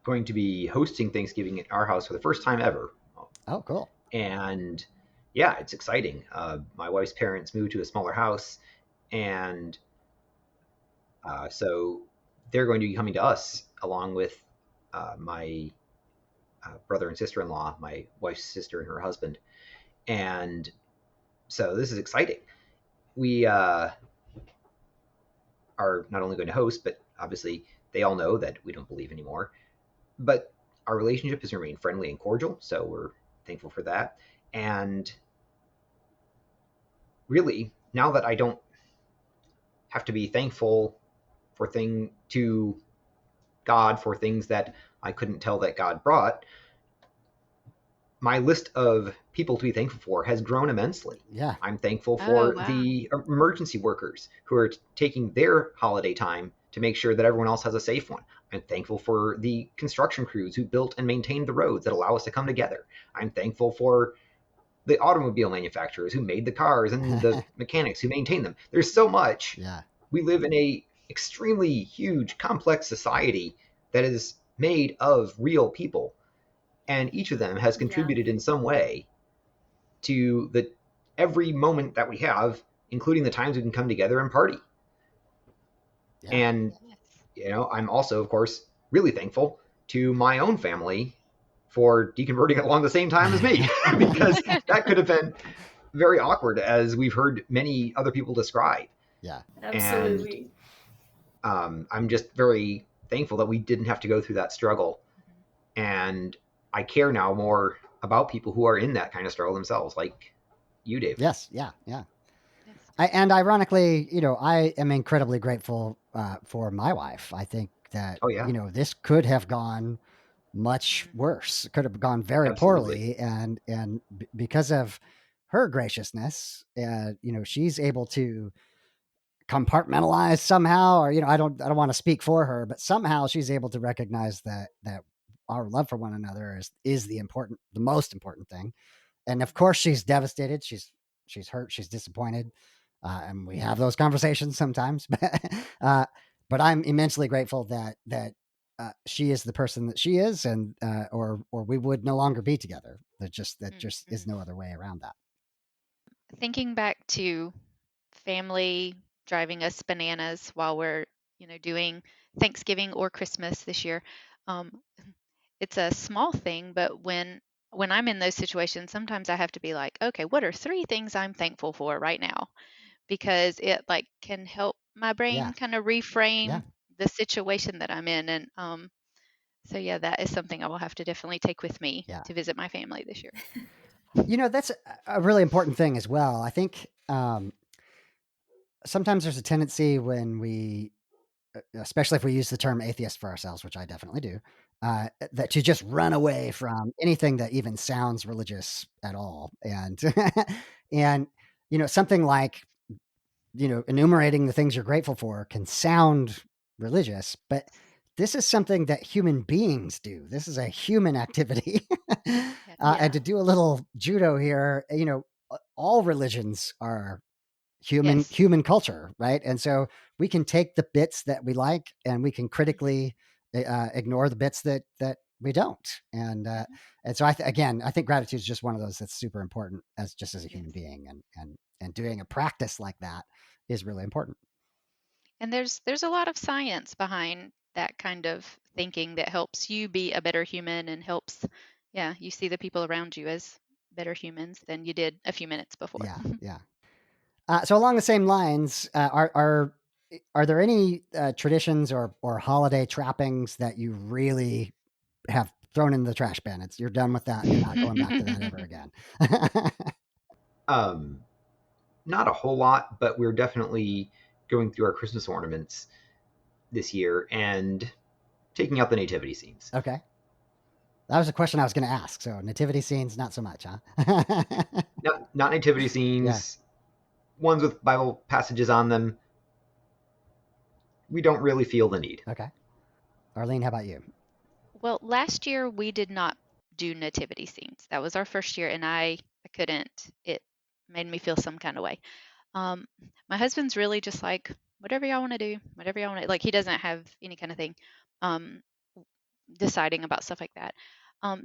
going to be hosting Thanksgiving at our house for the first time ever. Oh, cool. And yeah, it's exciting. My wife's parents moved to a smaller house, and so they're going to be coming to us along with my brother and sister-in-law, my wife's sister and her husband. And so this is exciting. We are not only going to host, but obviously they all know that we don't believe anymore. But our relationship has remained friendly and cordial, so we're thankful for that. And really, now that I don't have to be thankful to God for things that I couldn't tell that God brought, my list of people to be thankful for has grown immensely. Yeah. I'm thankful for the emergency workers who are taking their holiday time to make sure that everyone else has a safe one. I'm thankful for the construction crews who built and maintained the roads that allow us to come together. I'm thankful for the automobile manufacturers who made the cars and the mechanics who maintain them. There's so much. Yeah. We live in a extremely huge, complex society that is made of real people, and each of them has contributed in some way to every moment that we have, including the times we can come together and party. Yeah. And I'm also, of course, really thankful to my own family for deconverting along the same time as me, because that could have been very awkward, as we've heard many other people describe. Yeah, absolutely. And I'm just very thankful that we didn't have to go through that struggle. And I care now more about people who are in that kind of struggle themselves, like you, Dave. Yes, yeah. And ironically, I am incredibly grateful for my wife. I think that, this could have gone much worse. It could have gone very poorly. And because of her graciousness, she's able to compartmentalize somehow, or, I don't want to speak for her, but somehow she's able to recognize that our love for one another is the most important thing. And of course she's devastated. She's hurt. She's disappointed. And we have those conversations sometimes, but I'm immensely grateful that she is the person that she is, and or we would no longer be together. That just is no other way around that. Thinking back to family driving us bananas while we're doing Thanksgiving or Christmas this year, it's a small thing, but when I'm in those situations, sometimes I have to be like, okay, what are 3 things I'm thankful for right now? Because it can help my brain kind of reframe the situation that I'm in. And so yeah, that is something I will have to definitely take with me to visit my family this year. That's a really important thing as well. I think sometimes there's a tendency when we, especially if we use the term atheist for ourselves, which I definitely do, that to just run away from anything that even sounds religious at all. And, and, something like, enumerating the things you're grateful for can sound religious, but this is something that human beings do. This is a human activity. And to do a little judo here, all religions are human culture, right? And so we can take the bits that we like, and we can critically ignore the bits that we don't. And so I think gratitude is just one of those that's super important as a human being, and doing a practice like that is really important. And there's a lot of science behind that kind of thinking that helps you be a better human, and helps you see the people around you as better humans than you did a few minutes before. Yeah. So along the same lines, are there any traditions or holiday trappings that you really have thrown in the trash bin. You're done with that. You're not going back to that ever again. Not a whole lot, but we're definitely going through our Christmas ornaments this year and taking out the nativity scenes. Okay. That was a question I was going to ask. So nativity scenes, not so much, huh? Not nativity scenes, ones with Bible passages on them. We don't really feel the need. Okay. Arlene, how about you? Well, last year we did not do nativity scenes. That was our first year, and I couldn't. It made me feel some kind of way. My husband's really just like, whatever y'all want to do, whatever y'all want to, like, he doesn't have any kind of thing deciding about stuff like that.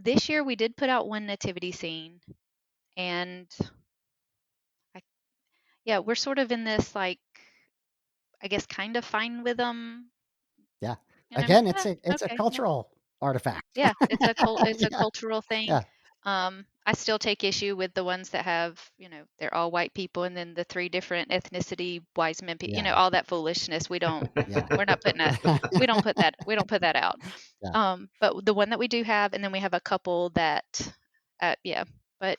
This year we did put out one nativity scene, and we're sort of in this, like, I guess, kind of fine with them. Yeah. You know? Again, it's a Okay, cultural artifact. yeah, it's a Yeah. cultural thing. Yeah. I still take issue with the ones that have, they're all white people, and then the 3 different ethnicity wise men, Yeah. all that foolishness. We don't, Yeah. we're not putting that, we don't put that out. Yeah. But the one that we do have, and then we have a couple that, but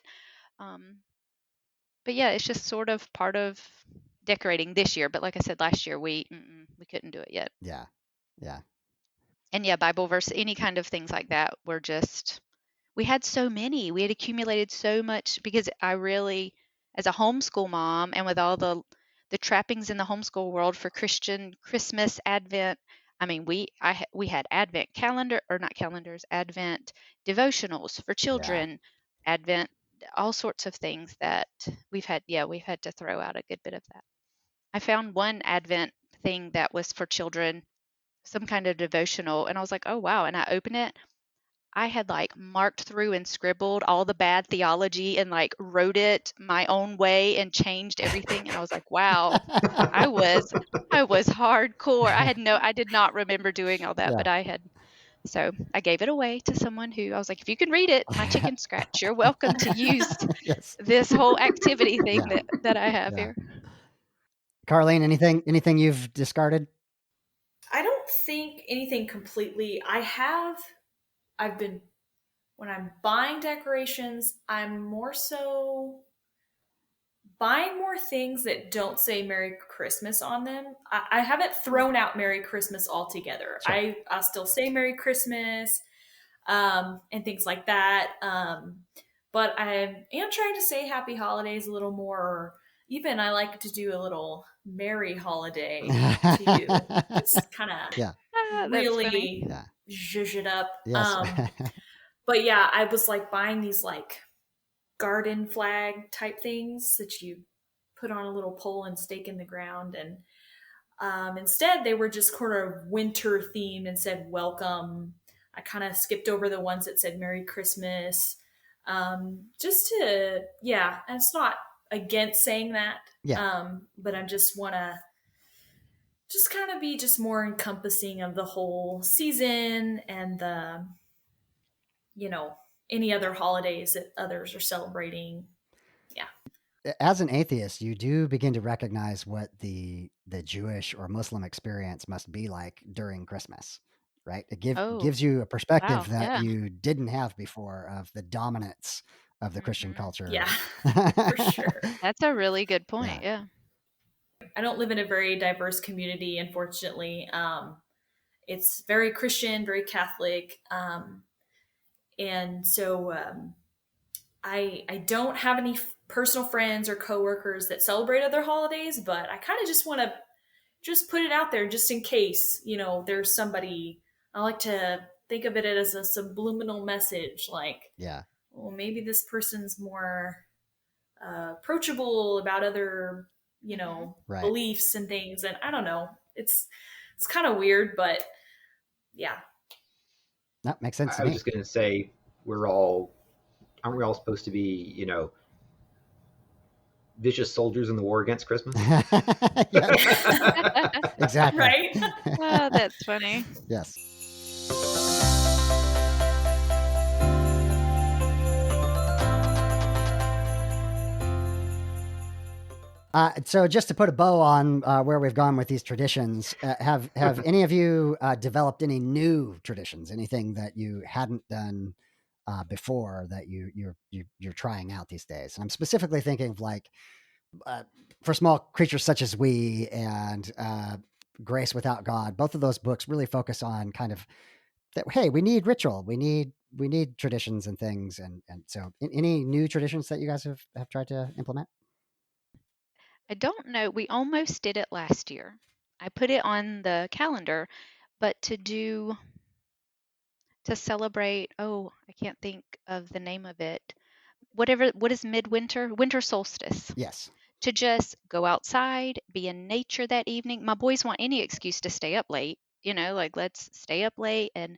yeah, it's just sort of part of decorating this year. But like I said, last year we couldn't do it yet. Yeah. Yeah. And yeah, Bible verse, any kind of things like that, we had so many. We had accumulated so much because I really, as a homeschool mom, and with all the trappings in the homeschool world for Christian Christmas, Advent, I mean, we had Advent calendar, or not calendars, Advent devotionals for children, Advent, all sorts of things that we've had to throw out a good bit of that. I found one Advent thing that was for children, some kind of devotional, and I was like, oh wow. And I opened it. I had like marked through and scribbled all the bad theology and like wrote it my own way and changed everything. And I was like, wow, I was hardcore. I did not remember doing all that, Yeah. but so I gave it away to someone who I was like, if you can read it, my chicken scratch, you're welcome to use Yes. this whole activity thing Yeah. that I have Yeah. here. Carlene, anything you've discarded? I don't think anything completely. I've been, when I'm buying decorations, I'm more so buying more things that don't say Merry Christmas on them. I haven't thrown out Merry Christmas altogether. Sure. I'll still say Merry Christmas and things like that. But I am trying to say Happy Holidays a little more. Or even I like to do a little Merry Holiday too. Just kind of really zhuzh it up. Yes. But yeah, I was like buying these like garden flag type things that you put on a little pole and stake in the ground. And instead they were just kind of winter themed and said welcome. I kind of skipped over the ones that said Merry Christmas. Just to, and it's not against saying that. But I just want to just kind of be just more encompassing of the whole season and the, any other holidays that others are celebrating. Yeah. As an atheist, you do begin to recognize what the Jewish or Muslim experience must be like during Christmas, right? It gives you a perspective that you didn't have before of the dominance of the Christian culture. Yeah, for sure. That's a really good point. Yeah. I don't live in a very diverse community, unfortunately. It's very Christian, very Catholic. And so I don't have any personal friends or coworkers that celebrate other holidays, but I kind of just want to just put it out there just in case, there's somebody. I like to think of it as a subliminal message, like, well, maybe this person's more approachable about other, beliefs and things. And I don't know, it's kind of weird, but yeah. That makes sense to me. I was just going to say, aren't we all supposed to be, vicious soldiers in the war against Christmas? Exactly. Right? Oh, that's funny. Yes. So just to put a bow on where we've gone with these traditions, have any of you developed any new traditions? Anything that you hadn't done before that you're trying out these days? And I'm specifically thinking of like For Small Creatures Such as We and Grace Without God. Both of those books really focus on kind of that. Hey, we need ritual. We need traditions and things. And so, any new traditions that you guys have tried to implement? I don't know. We almost did it last year. I put it on the calendar, but to celebrate, oh, I can't think of the name of it. What is midwinter? Winter solstice. Yes. To just go outside, be in nature that evening. My boys want any excuse to stay up late, like let's stay up late. And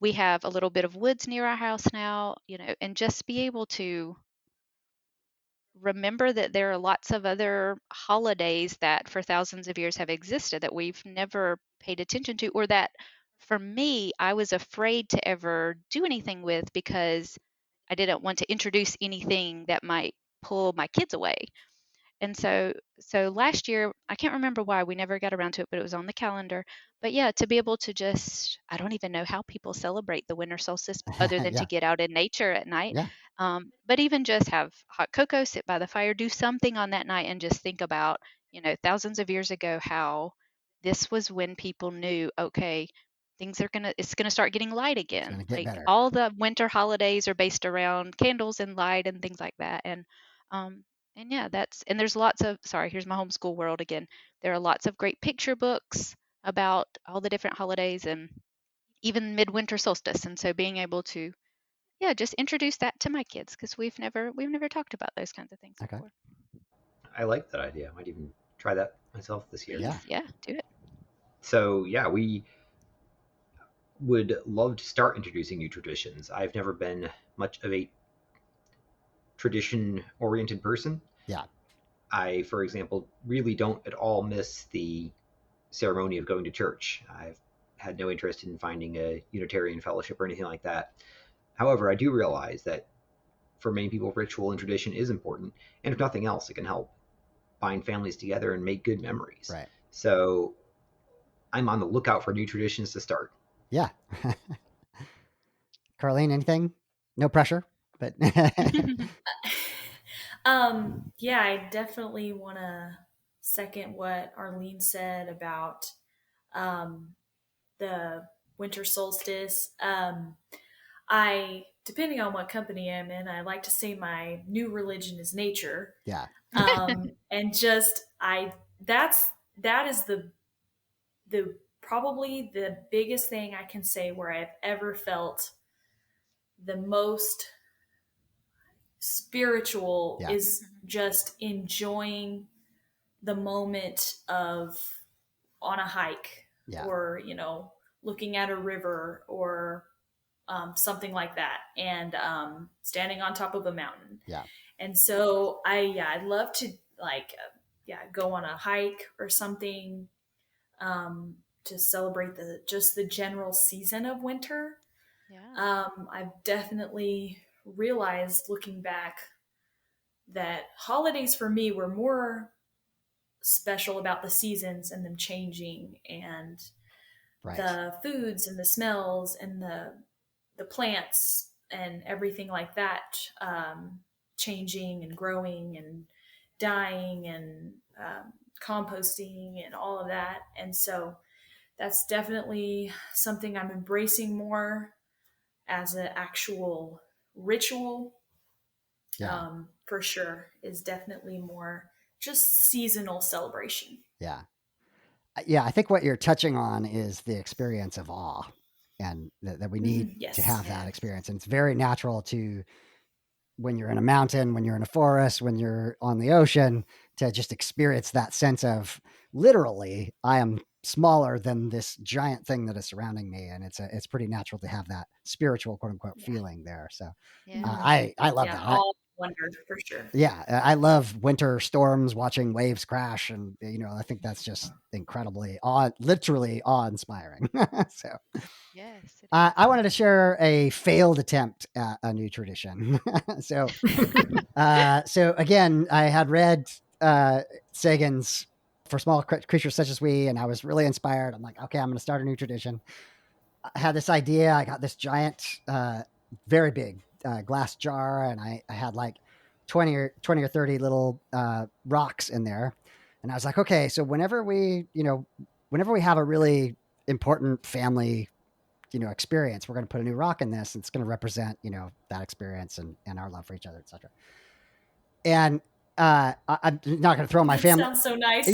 we have a little bit of woods near our house now, and just be able to remember that there are lots of other holidays that for thousands of years have existed that we've never paid attention to, or that for me, I was afraid to ever do anything with because I didn't want to introduce anything that might pull my kids away. And so last year, I can't remember why we never got around to it, but it was on the calendar. But yeah, to be able to just, I don't even know how people celebrate the winter solstice other than Yeah. to get out in nature at night. Yeah. But even just have hot cocoa, sit by the fire, do something on that night and just think about, thousands of years ago, how this was when people knew, okay, it's gonna start getting light It's gonna again. get Like better. all the winter holidays are based around candles and light and things like that. And yeah, there's lots of, sorry, here's my homeschool world again. There are lots of great picture books about all the different holidays and even midwinter solstice. And so being able to, yeah, just introduce that to my kids because we've never talked about those kinds of things Okay. before. I like that idea. I might even try that myself this year. Yeah. Yeah, do it. So yeah, we would love to start introducing new traditions. I've never been much of a tradition-oriented person. Yeah. I, for example, really don't at all miss the ceremony of going to church. I've had no interest in finding a Unitarian fellowship or anything like that. However, I do realize that for many people, ritual and tradition is important. And if nothing else, it can help bind families together and make good memories. Right. So I'm on the lookout for new traditions to start. Yeah. Carlene, anything? No pressure, but Yeah, I definitely want to second what Arlene said about the winter solstice. Depending on what company I'm in, I like to say my new religion is nature. yeah. And just that is the probably the biggest thing I can say where I've ever felt the most spiritual Yeah. is just enjoying the moment of on a hike Yeah. or looking at a river or something like that, and standing on top of a mountain. Yeah. And so I'd love to go on a hike or something to celebrate the general season of winter. Yeah. I've definitely realized looking back that holidays for me were more special about the seasons and them changing and Right. the foods and the smells and the plants and everything like that changing and growing and dying and composting and all of that. And so that's definitely something I'm embracing more as an actual ritual. Yeah. For sure, is definitely more just seasonal celebration. Yeah. Yeah. I think what you're touching on is the experience of awe, and that we need Yes. to have that experience. And it's very natural to, when you're in a mountain, when you're in a forest, when you're on the ocean, to just experience that sense of literally, I am smaller than this giant thing that is surrounding me. And it's pretty natural to have that spiritual, quote unquote, feeling there. So Yeah. I love that. All wonder for sure. Yeah. I love winter storms, watching waves crash. And, I think that's just incredibly literally awe-inspiring. So Yes. I wanted to share a failed attempt at a new tradition. So again, I had read Sagan's For Small Creatures Such as We, and I was really inspired. I'm like, okay, I'm going to start a new tradition. I had this idea. I got this giant, very big glass jar, and I had like 20 or 30 little rocks in there. And I was like, okay, so whenever we have a really important family, experience, we're going to put a new rock in this, and it's going to represent, that experience and our love for each other, etc. And I'm not going to throw my family. Sounds so nice.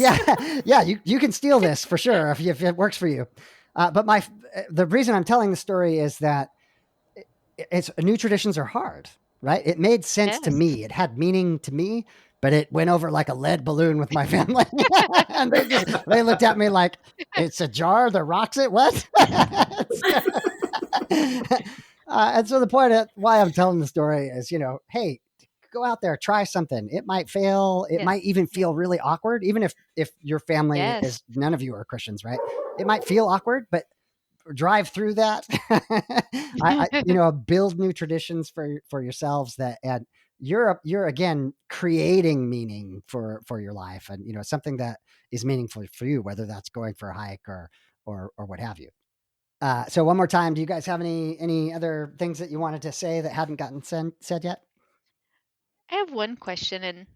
Yeah. You can steal this for sure if it works for you. But the reason I'm telling the story is that new traditions are hard, right? It made sense to me. It had meaning to me, but it went over like a lead balloon with my family. And they looked at me like, it's a jar that rocks it. What? And so the point of why I'm telling the story is, hey, go out there, try something. It might fail. It might even feel really awkward, even if your family is, none of you are Christians, right? It might feel awkward, but drive through that. Build new traditions for yourselves and you're again creating meaning for your life, and something that is meaningful for you, whether that's going for a hike or what have you. So one more time, do you guys have any other things that you wanted to say that hadn't gotten said yet? I have one question, and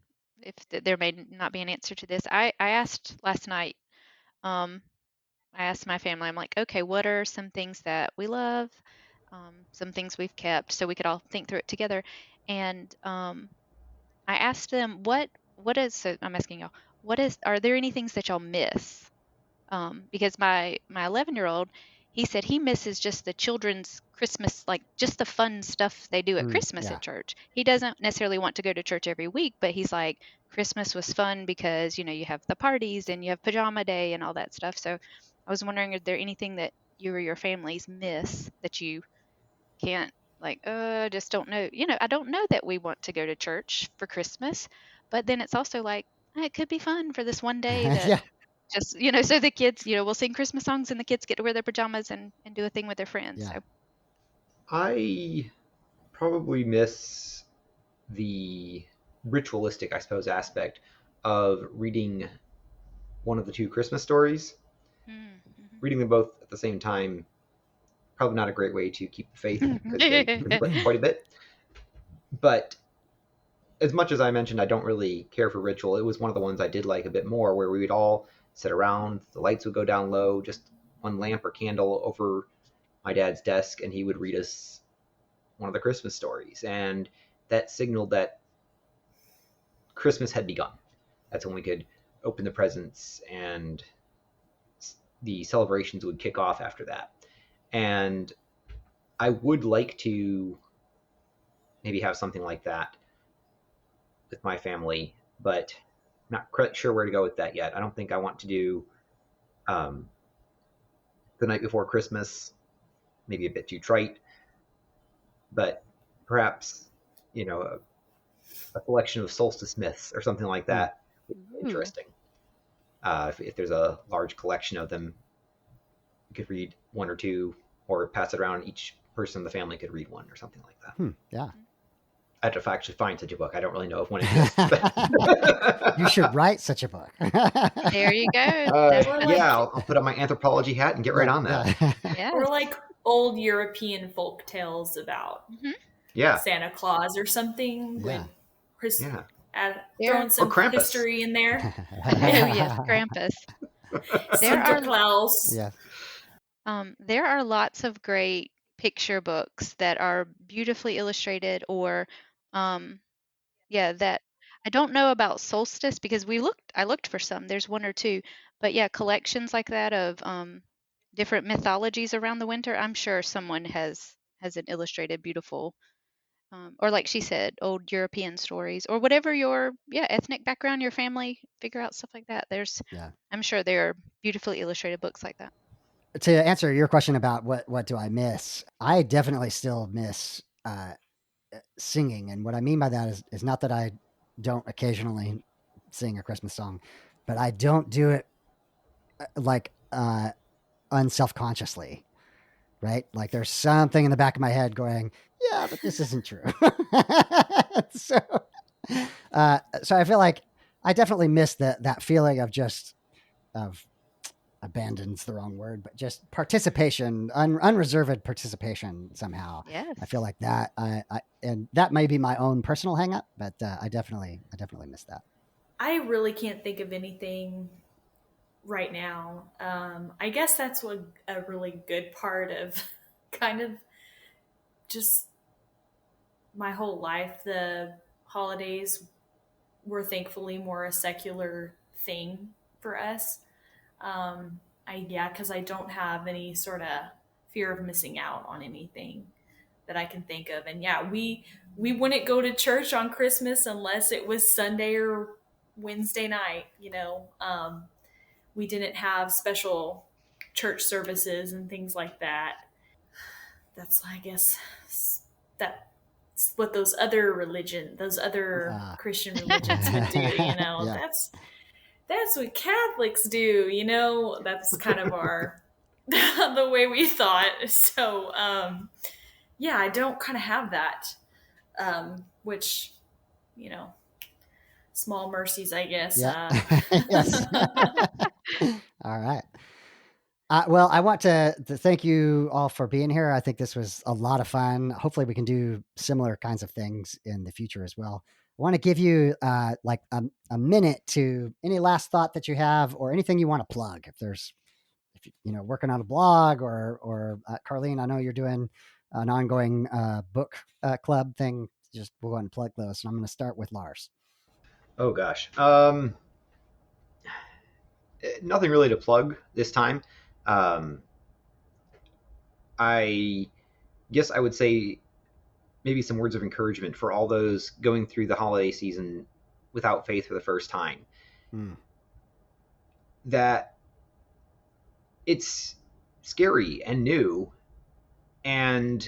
if there may not be an answer to this, I asked last night. I asked my family, I'm like, okay, what are some things that we love, some things we've kept, so we could all think through it together. And I asked them, so I'm asking y'all, are there any things that y'all miss? Because my 11-year-old, he said he misses just the children's Christmas, like just the fun stuff they do at Christmas at church. He doesn't necessarily want to go to church every week, but he's like, Christmas was fun because, you have the parties and you have pajama day and all that stuff. So I was wondering, is there anything that you or your families miss that you can't, like, just don't know? I don't know that we want to go to church for Christmas, but then it's also like, it could be fun for this one day that just, so the kids, we'll sing Christmas songs and the kids get to wear their pajamas and do a thing with their friends. Yeah. So I probably miss the ritualistic, I suppose, aspect of reading one of the two Christmas stories. Mm-hmm. Reading them both at the same time, probably not a great way to keep the faith, because they conflict quite a bit. But as much as I mentioned I don't really care for ritual, it was one of the ones I did like a bit more, where we would all sit around, the lights would go down low, just one lamp or candle over my dad's desk, and he would read us one of the Christmas stories. And that signaled that Christmas had begun. That's when we could open the presents and the celebrations would kick off after that. And I would like to maybe have something like that with my family, but I'm not quite sure where to go with that yet. I don't think I want to do the night before Christmas, maybe a bit too trite, but perhaps, a collection of solstice myths or something like that would be interesting. If there's a large collection of them, you could read one or two, or pass it around. Each person in the family could read one or something like that. Yeah. I have to actually find such a book. I don't really know if one exists. You should write such a book. There you go. I'll put on my anthropology hat and get right on that. Yeah. Or like old European folk tales about Santa Claus or something. Yeah. Throwing some history in there. Yes, Krampus. Santa Claus. Yeah. There are lots of great picture books that are beautifully illustrated, or that I don't know about solstice, because I looked for some. There's one or two, but collections like that of different mythologies around the winter. I'm sure someone has an illustrated beautiful, or like she said, old European stories, or whatever your ethnic background, your family, figure out stuff like that. I'm sure there are beautifully illustrated books like that. To answer your question about what do I miss, I definitely still miss singing. And what I mean by that is not that I don't occasionally sing a Christmas song, but I don't do it like unselfconsciously, right? Like there's something in the back of my head going, but this isn't true. So I feel like I definitely miss that feeling of just of abandon's the wrong word, but just participation, unreserved participation somehow. Yes. I feel like that. And that may be my own personal hang up, but I definitely miss that. I really can't think of anything right now. I guess that's what a really good part of kind of just my whole life. The holidays were thankfully more a secular thing for us. Because I don't have any sort of fear of missing out on anything that I can think of. And yeah, we wouldn't go to church on Christmas unless it was Sunday or Wednesday night. We didn't have special church services and things like that. That's, I guess, that's what those other Christian religions would do. Yeah. That's what Catholics do. That's kind of our the way we thought. So yeah, I don't kind of have that, which small mercies, I guess. Yeah. Yes. All right. Well, I want to thank you all for being here. I think this was a lot of fun. Hopefully, we can do similar kinds of things in the future as well. I want to give you like a minute to any last thought that you have or anything you want to plug. If you working on a blog or Carlene, I know you're doing an ongoing book club thing. Just we'll go ahead and plug those. And I'm going to start with Lars. Oh gosh. Nothing really to plug this time. I guess I would say maybe some words of encouragement for all those going through the holiday season without faith for the first time. That it's scary and new, and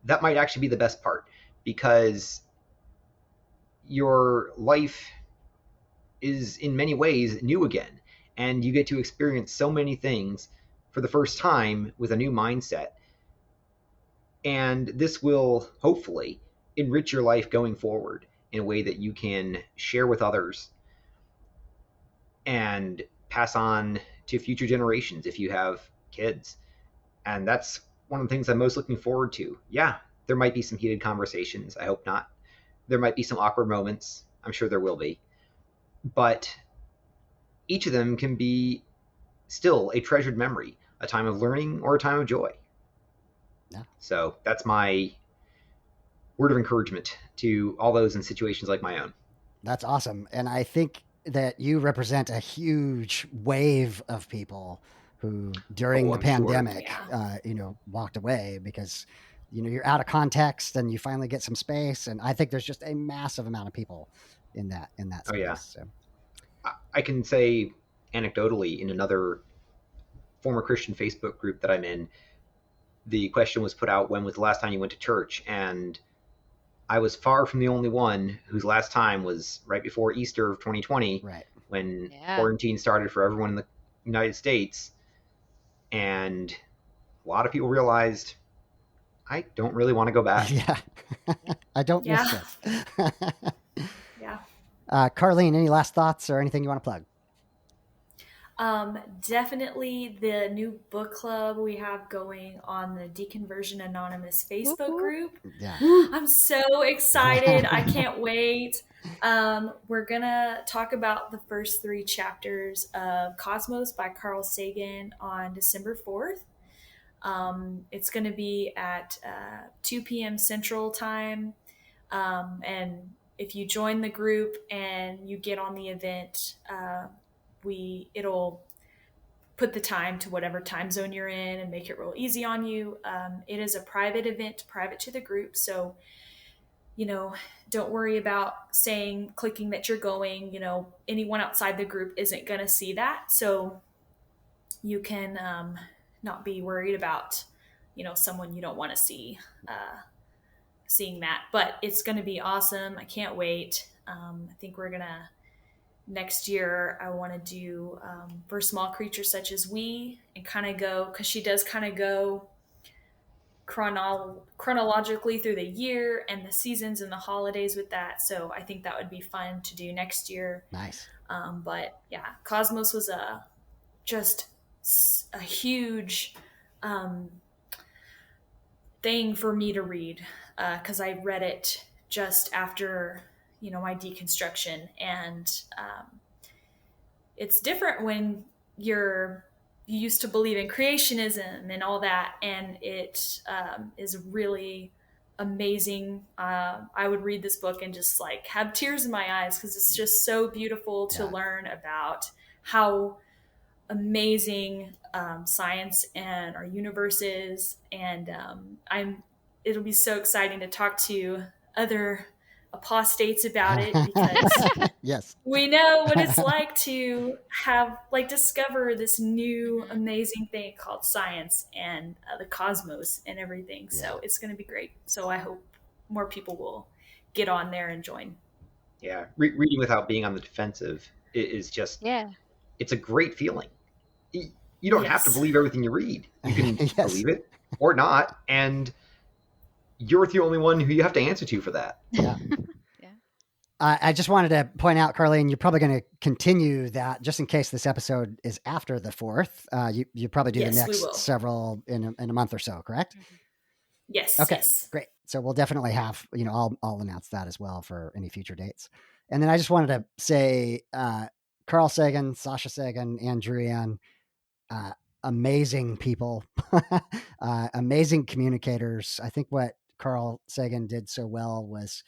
that might actually be the best part, because your life is in many ways new again, and you get to experience so many things for the first time with a new mindset. And this will hopefully enrich your life going forward in a way that you can share with others and pass on to future generations if you have kids. And that's one of the things I'm most looking forward to. Yeah, there might be some heated conversations. I hope not. There might be some awkward moments. I'm sure there will be. But each of them can be still a treasured memory, a time of learning or a time of joy. Yeah. So that's my word of encouragement to all those in situations like my own. That's awesome. And I think that you represent a huge wave of people who during the pandemic, sure. Walked away because, you're out of context and you finally get some space. And I think there's just a massive amount of people in that space. Oh, yeah. So. I can say anecdotally, in another former Christian Facebook group that I'm in, the question was put out, when was the last time you went to church? And I was far from the only one whose last time was right before Easter of 2020, right, when quarantine started for everyone in the United States. And a lot of people realized, I don't really want to go back. Yeah. I don't miss this. Yeah. Carlene, any last thoughts or anything you want to plug? Definitely the new book club we have going on the Deconversion Anonymous Facebook group. Yeah. I'm so excited. I can't wait. We're going to talk about the first 3 chapters of Cosmos by Carl Sagan on December 4th. It's going to be at 2 p.m. Central Time. And if you join the group and you get on the event, it'll put the time to whatever time zone you're in and make it real easy on you. It is a private event, private to the group. So, don't worry about clicking that you're going. Anyone outside the group isn't going to see that. So you can not be worried about, someone you don't want to see seeing that. But it's going to be awesome. I can't wait. I think we're going to, next year, I want to do for small creatures such as we, and kind of go, because she does kind of go chronologically through the year and the seasons and the holidays with that. So I think that would be fun to do next year. Nice. But yeah, Cosmos was just a huge thing for me to read, because I read it just after, my deconstruction. And it's different when you used to believe in creationism and all that, and it is really amazing. I would read this book and just like have tears in my eyes, because it's just so beautiful to learn about how amazing science and our universe is. And it'll be so exciting to talk to other apostates about it, because yes, we know what it's like to have discover this new amazing thing called science and the cosmos and everything. So it's going to be great. So I hope more people will get on there and join. Yeah, reading without being on the defensive is just it's a great feeling. You don't have to believe everything you read. You can believe it or not, and you're the only one who you have to answer to for that. Yeah. I just wanted to point out, Carlene, you're probably going to continue that just in case this episode is after the 4th. You probably do the next several in a month or so, correct? Mm-hmm. Yes. Okay, yes. Great. So we'll definitely have, I'll announce that as well for any future dates. And then I just wanted to say, Carl Sagan, Sasha Sagan, Ann Druyan, amazing people, amazing communicators. I think what Carl Sagan did so well was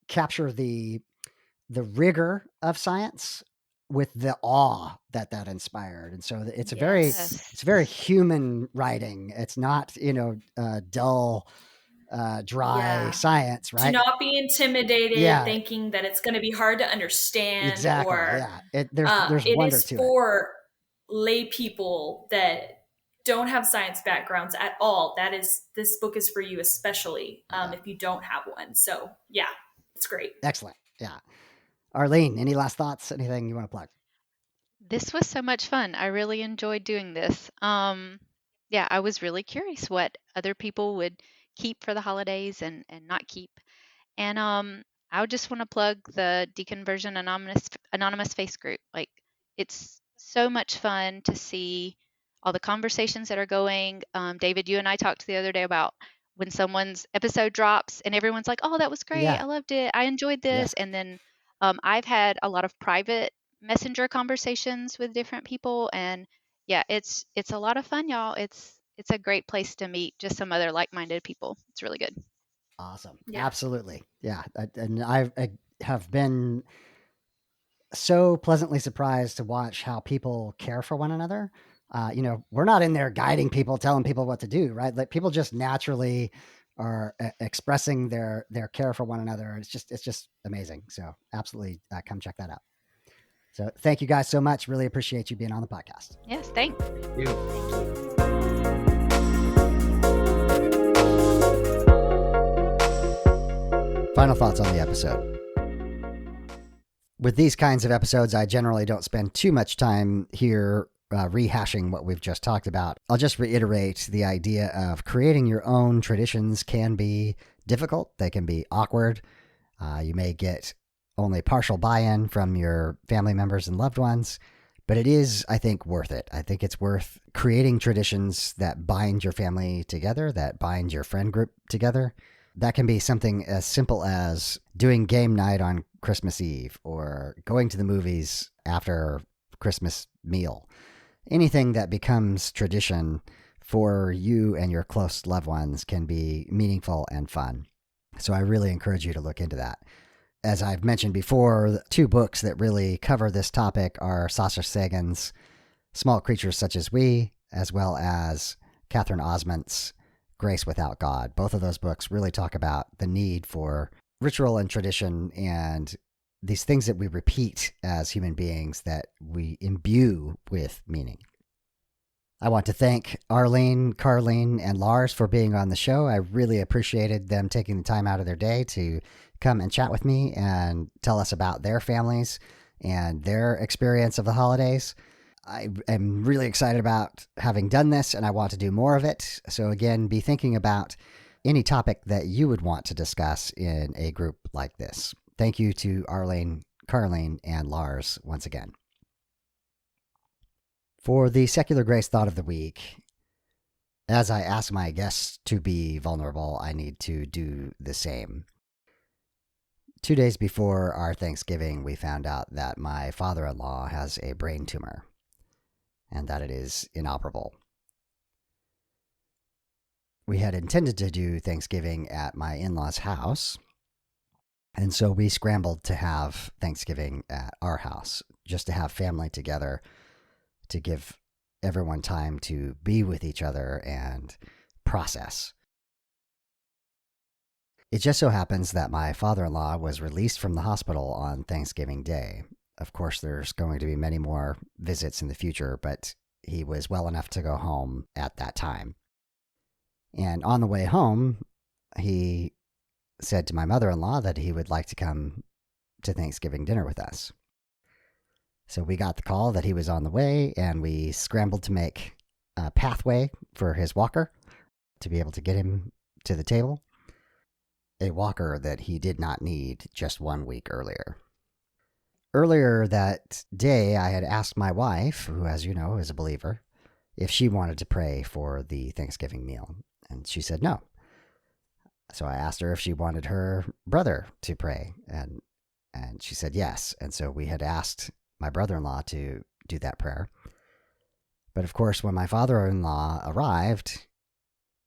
capture the rigor of science with the awe that inspired. And so it's a very human writing. It's not, dull, dry science, right? To not be intimidated, thinking that it's going to be hard to understand. Exactly. Or, there's it wonder is to for lay people that don't have science backgrounds at all. This book is for you, especially if you don't have one. So yeah, it's great. Excellent. Yeah. Arlene, any last thoughts? Anything you want to plug? This was so much fun. I really enjoyed doing this. I was really curious what other people would keep for the holidays and not keep. And I would just want to plug the Deconversion Anonymous Face group. Like, it's so much fun to see all the conversations that are going. David, you and I talked the other day about when someone's episode drops and everyone's like, oh, that was great. I loved it. I enjoyed this. And then I've had a lot of private messenger conversations with different people. And it's a lot of fun, y'all. It's a great place to meet just some other like-minded people. It's really good. Awesome. Yeah. Absolutely. Yeah. And I have been so pleasantly surprised to watch how people care for one another. We're not in there guiding people, telling people what to do, right? Like, people just naturally are expressing their care for one another. It's just amazing. So absolutely come check that out. So thank you guys so much. Really appreciate you being on the podcast. Yes. Thanks. Thank you. Final thoughts on the episode. With these kinds of episodes, I generally don't spend too much time here rehashing what we've just talked about. I'll just reiterate the idea of creating your own traditions can be difficult. They can be awkward. You may get only partial buy-in from your family members and loved ones, but it is, I think, worth it. I think it's worth creating traditions that bind your family together, that bind your friend group together. That can be something as simple as doing game night on Christmas Eve or going to the movies after Christmas meal. Anything that becomes tradition for you and your close loved ones can be meaningful and fun. So I really encourage you to look into that. As I've mentioned before, the 2 books that really cover this topic are Sasha Sagan's Small Creatures Such as We, as well as Catherine Osmond's Grace Without God. Both of those books really talk about the need for ritual and tradition and these things that we repeat as human beings that we imbue with meaning. I want to thank Arlene, Carlene, and Lars for being on the show. I really appreciated them taking the time out of their day to come and chat with me and tell us about their families and their experience of the holidays. I am really excited about having done this, and I want to do more of it. So again, be thinking about any topic that you would want to discuss in a group like this. Thank you to Arlene, Carlene, and Lars once again. For the Secular Grace Thought of the Week, as I ask my guests to be vulnerable, I need to do the same. 2 days before our Thanksgiving, we found out that my father-in-law has a brain tumor and that it is inoperable. We had intended to do Thanksgiving at my in-laws' house, and so we scrambled to have Thanksgiving at our house, just to have family together, to give everyone time to be with each other and process. It just so happens that my father-in-law was released from the hospital on Thanksgiving Day. Of course, there's going to be many more visits in the future, but he was well enough to go home at that time. And on the way home, he said to my mother-in-law that he would like to come to Thanksgiving dinner with us. So we got the call that he was on the way, and we scrambled to make a pathway for his walker to be able to get him to the table. A walker that he did not need just 1 week earlier. Earlier that day, I had asked my wife, who, as you know, is a believer, if she wanted to pray for the Thanksgiving meal, and she said no. So I asked her if she wanted her brother to pray, and she said yes. And so we had asked my brother-in-law to do that prayer. But of course, when my father-in-law arrived,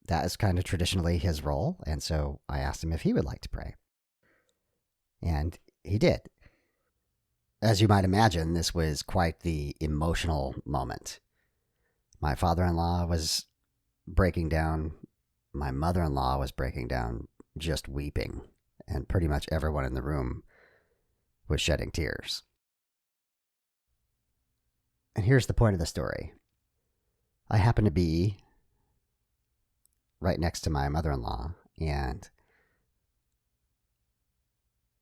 that is kind of traditionally his role, and so I asked him if he would like to pray. And he did. As you might imagine, this was quite the emotional moment. My father-in-law was breaking down. My mother-in-law was breaking down, just weeping, and pretty much everyone in the room was shedding tears. And here's the point of the story. I happen to be right next to my mother-in-law, and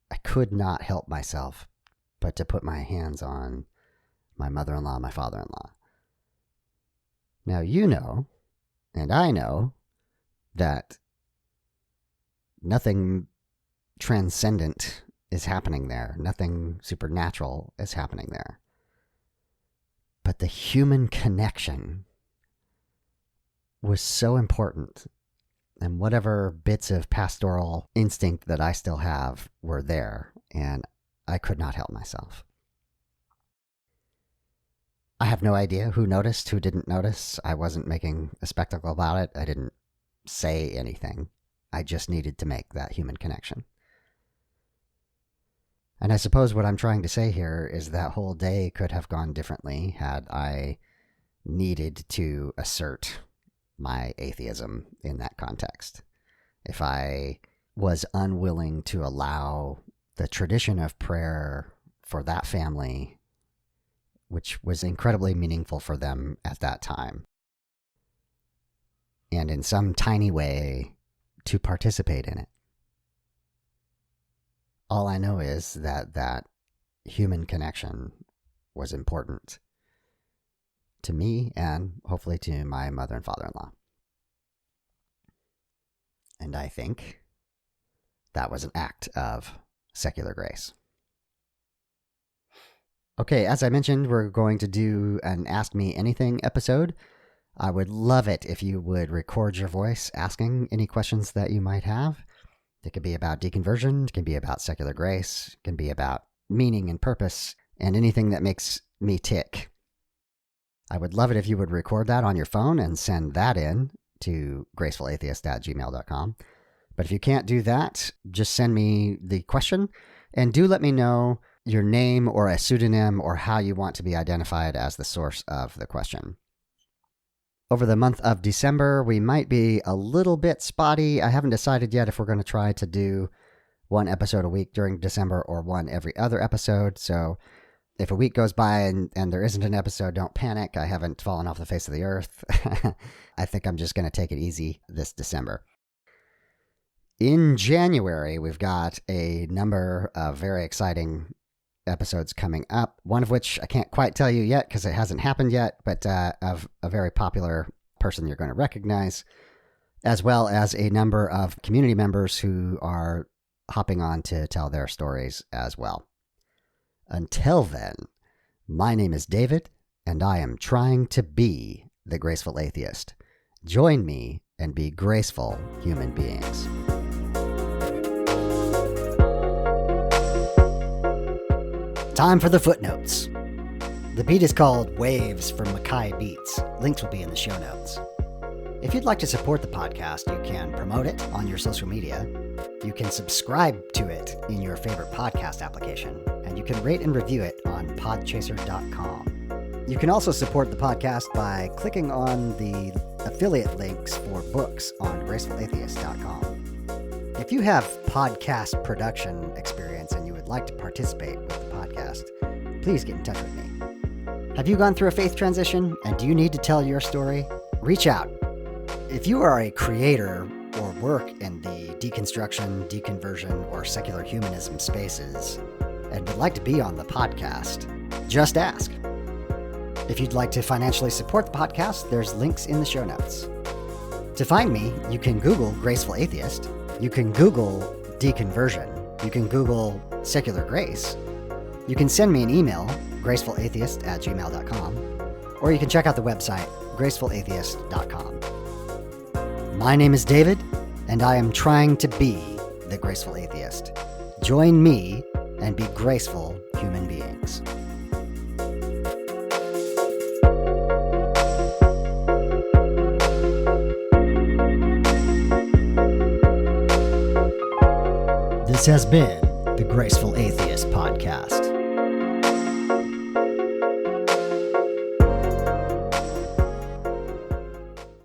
I could not help myself but to put my hands on my mother-in-law, my father-in-law. Now, you know, and I know, that nothing transcendent is happening there. Nothing supernatural is happening there. But the human connection was so important, and whatever bits of pastoral instinct that I still have were there, and I could not help myself. I have no idea who noticed, who didn't notice. I wasn't making a spectacle about it. I didn't say anything. I just needed to make that human connection. And I suppose what I'm trying to say here is that whole day could have gone differently had I needed to assert my atheism in that context. If I was unwilling to allow the tradition of prayer for that family, which was incredibly meaningful for them at that time, and in some tiny way to participate in it. All I know is that that human connection was important to me and hopefully to my mother and father-in-law. And I think that was an act of secular grace. Okay, as I mentioned, we're going to do an Ask Me Anything episode. I would love it if you would record your voice asking any questions that you might have. It could be about deconversion, it can be about secular grace, it can be about meaning and purpose, and anything that makes me tick. I would love it if you would record that on your phone and send that in to gracefulatheist@gmail.com. But if you can't do that, just send me the question, and do let me know your name or a pseudonym or how you want to be identified as the source of the question. Over the month of December, we might be a little bit spotty. I haven't decided yet if we're going to try to do one episode a week during December or one every other episode. So if a week goes by and there isn't an episode, don't panic. I haven't fallen off the face of the earth. I think I'm just going to take it easy this December. In January, we've got a number of very exciting episodes coming up, one of which I can't quite tell you yet because it hasn't happened yet, but of a very popular person you're going to recognize, as well as a number of community members who are hopping on to tell their stories as well. Until then, my name is David, and I am trying to be the Graceful Atheist. Join me and be graceful human beings. Time for the footnotes. The beat is called Waves from Mackay Beats. Links will be in the show notes. If you'd like to support the podcast, you can promote it on your social media. You can subscribe to it in your favorite podcast application, and you can rate and review it on podchaser.com. You can also support the podcast by clicking on the affiliate links for books on gracefulatheist.com. If you have podcast production experience and you would like to participate with the podcast, please get in touch with me. Have you gone through a faith transition and do you need to tell your story? Reach out. If you are a creator or work in the deconstruction, deconversion, or secular humanism spaces and would like to be on the podcast, just ask. If you'd like to financially support the podcast, there's links in the show notes. To find me, you can Google Graceful Atheist, you can Google deconversion, you can Google secular grace, you can send me an email, gracefulatheist@gmail.com, or you can check out the website, gracefulatheist.com. My name is David, and I am trying to be the Graceful Atheist. Join me and be graceful human beings. This has been the Graceful Atheist Podcast.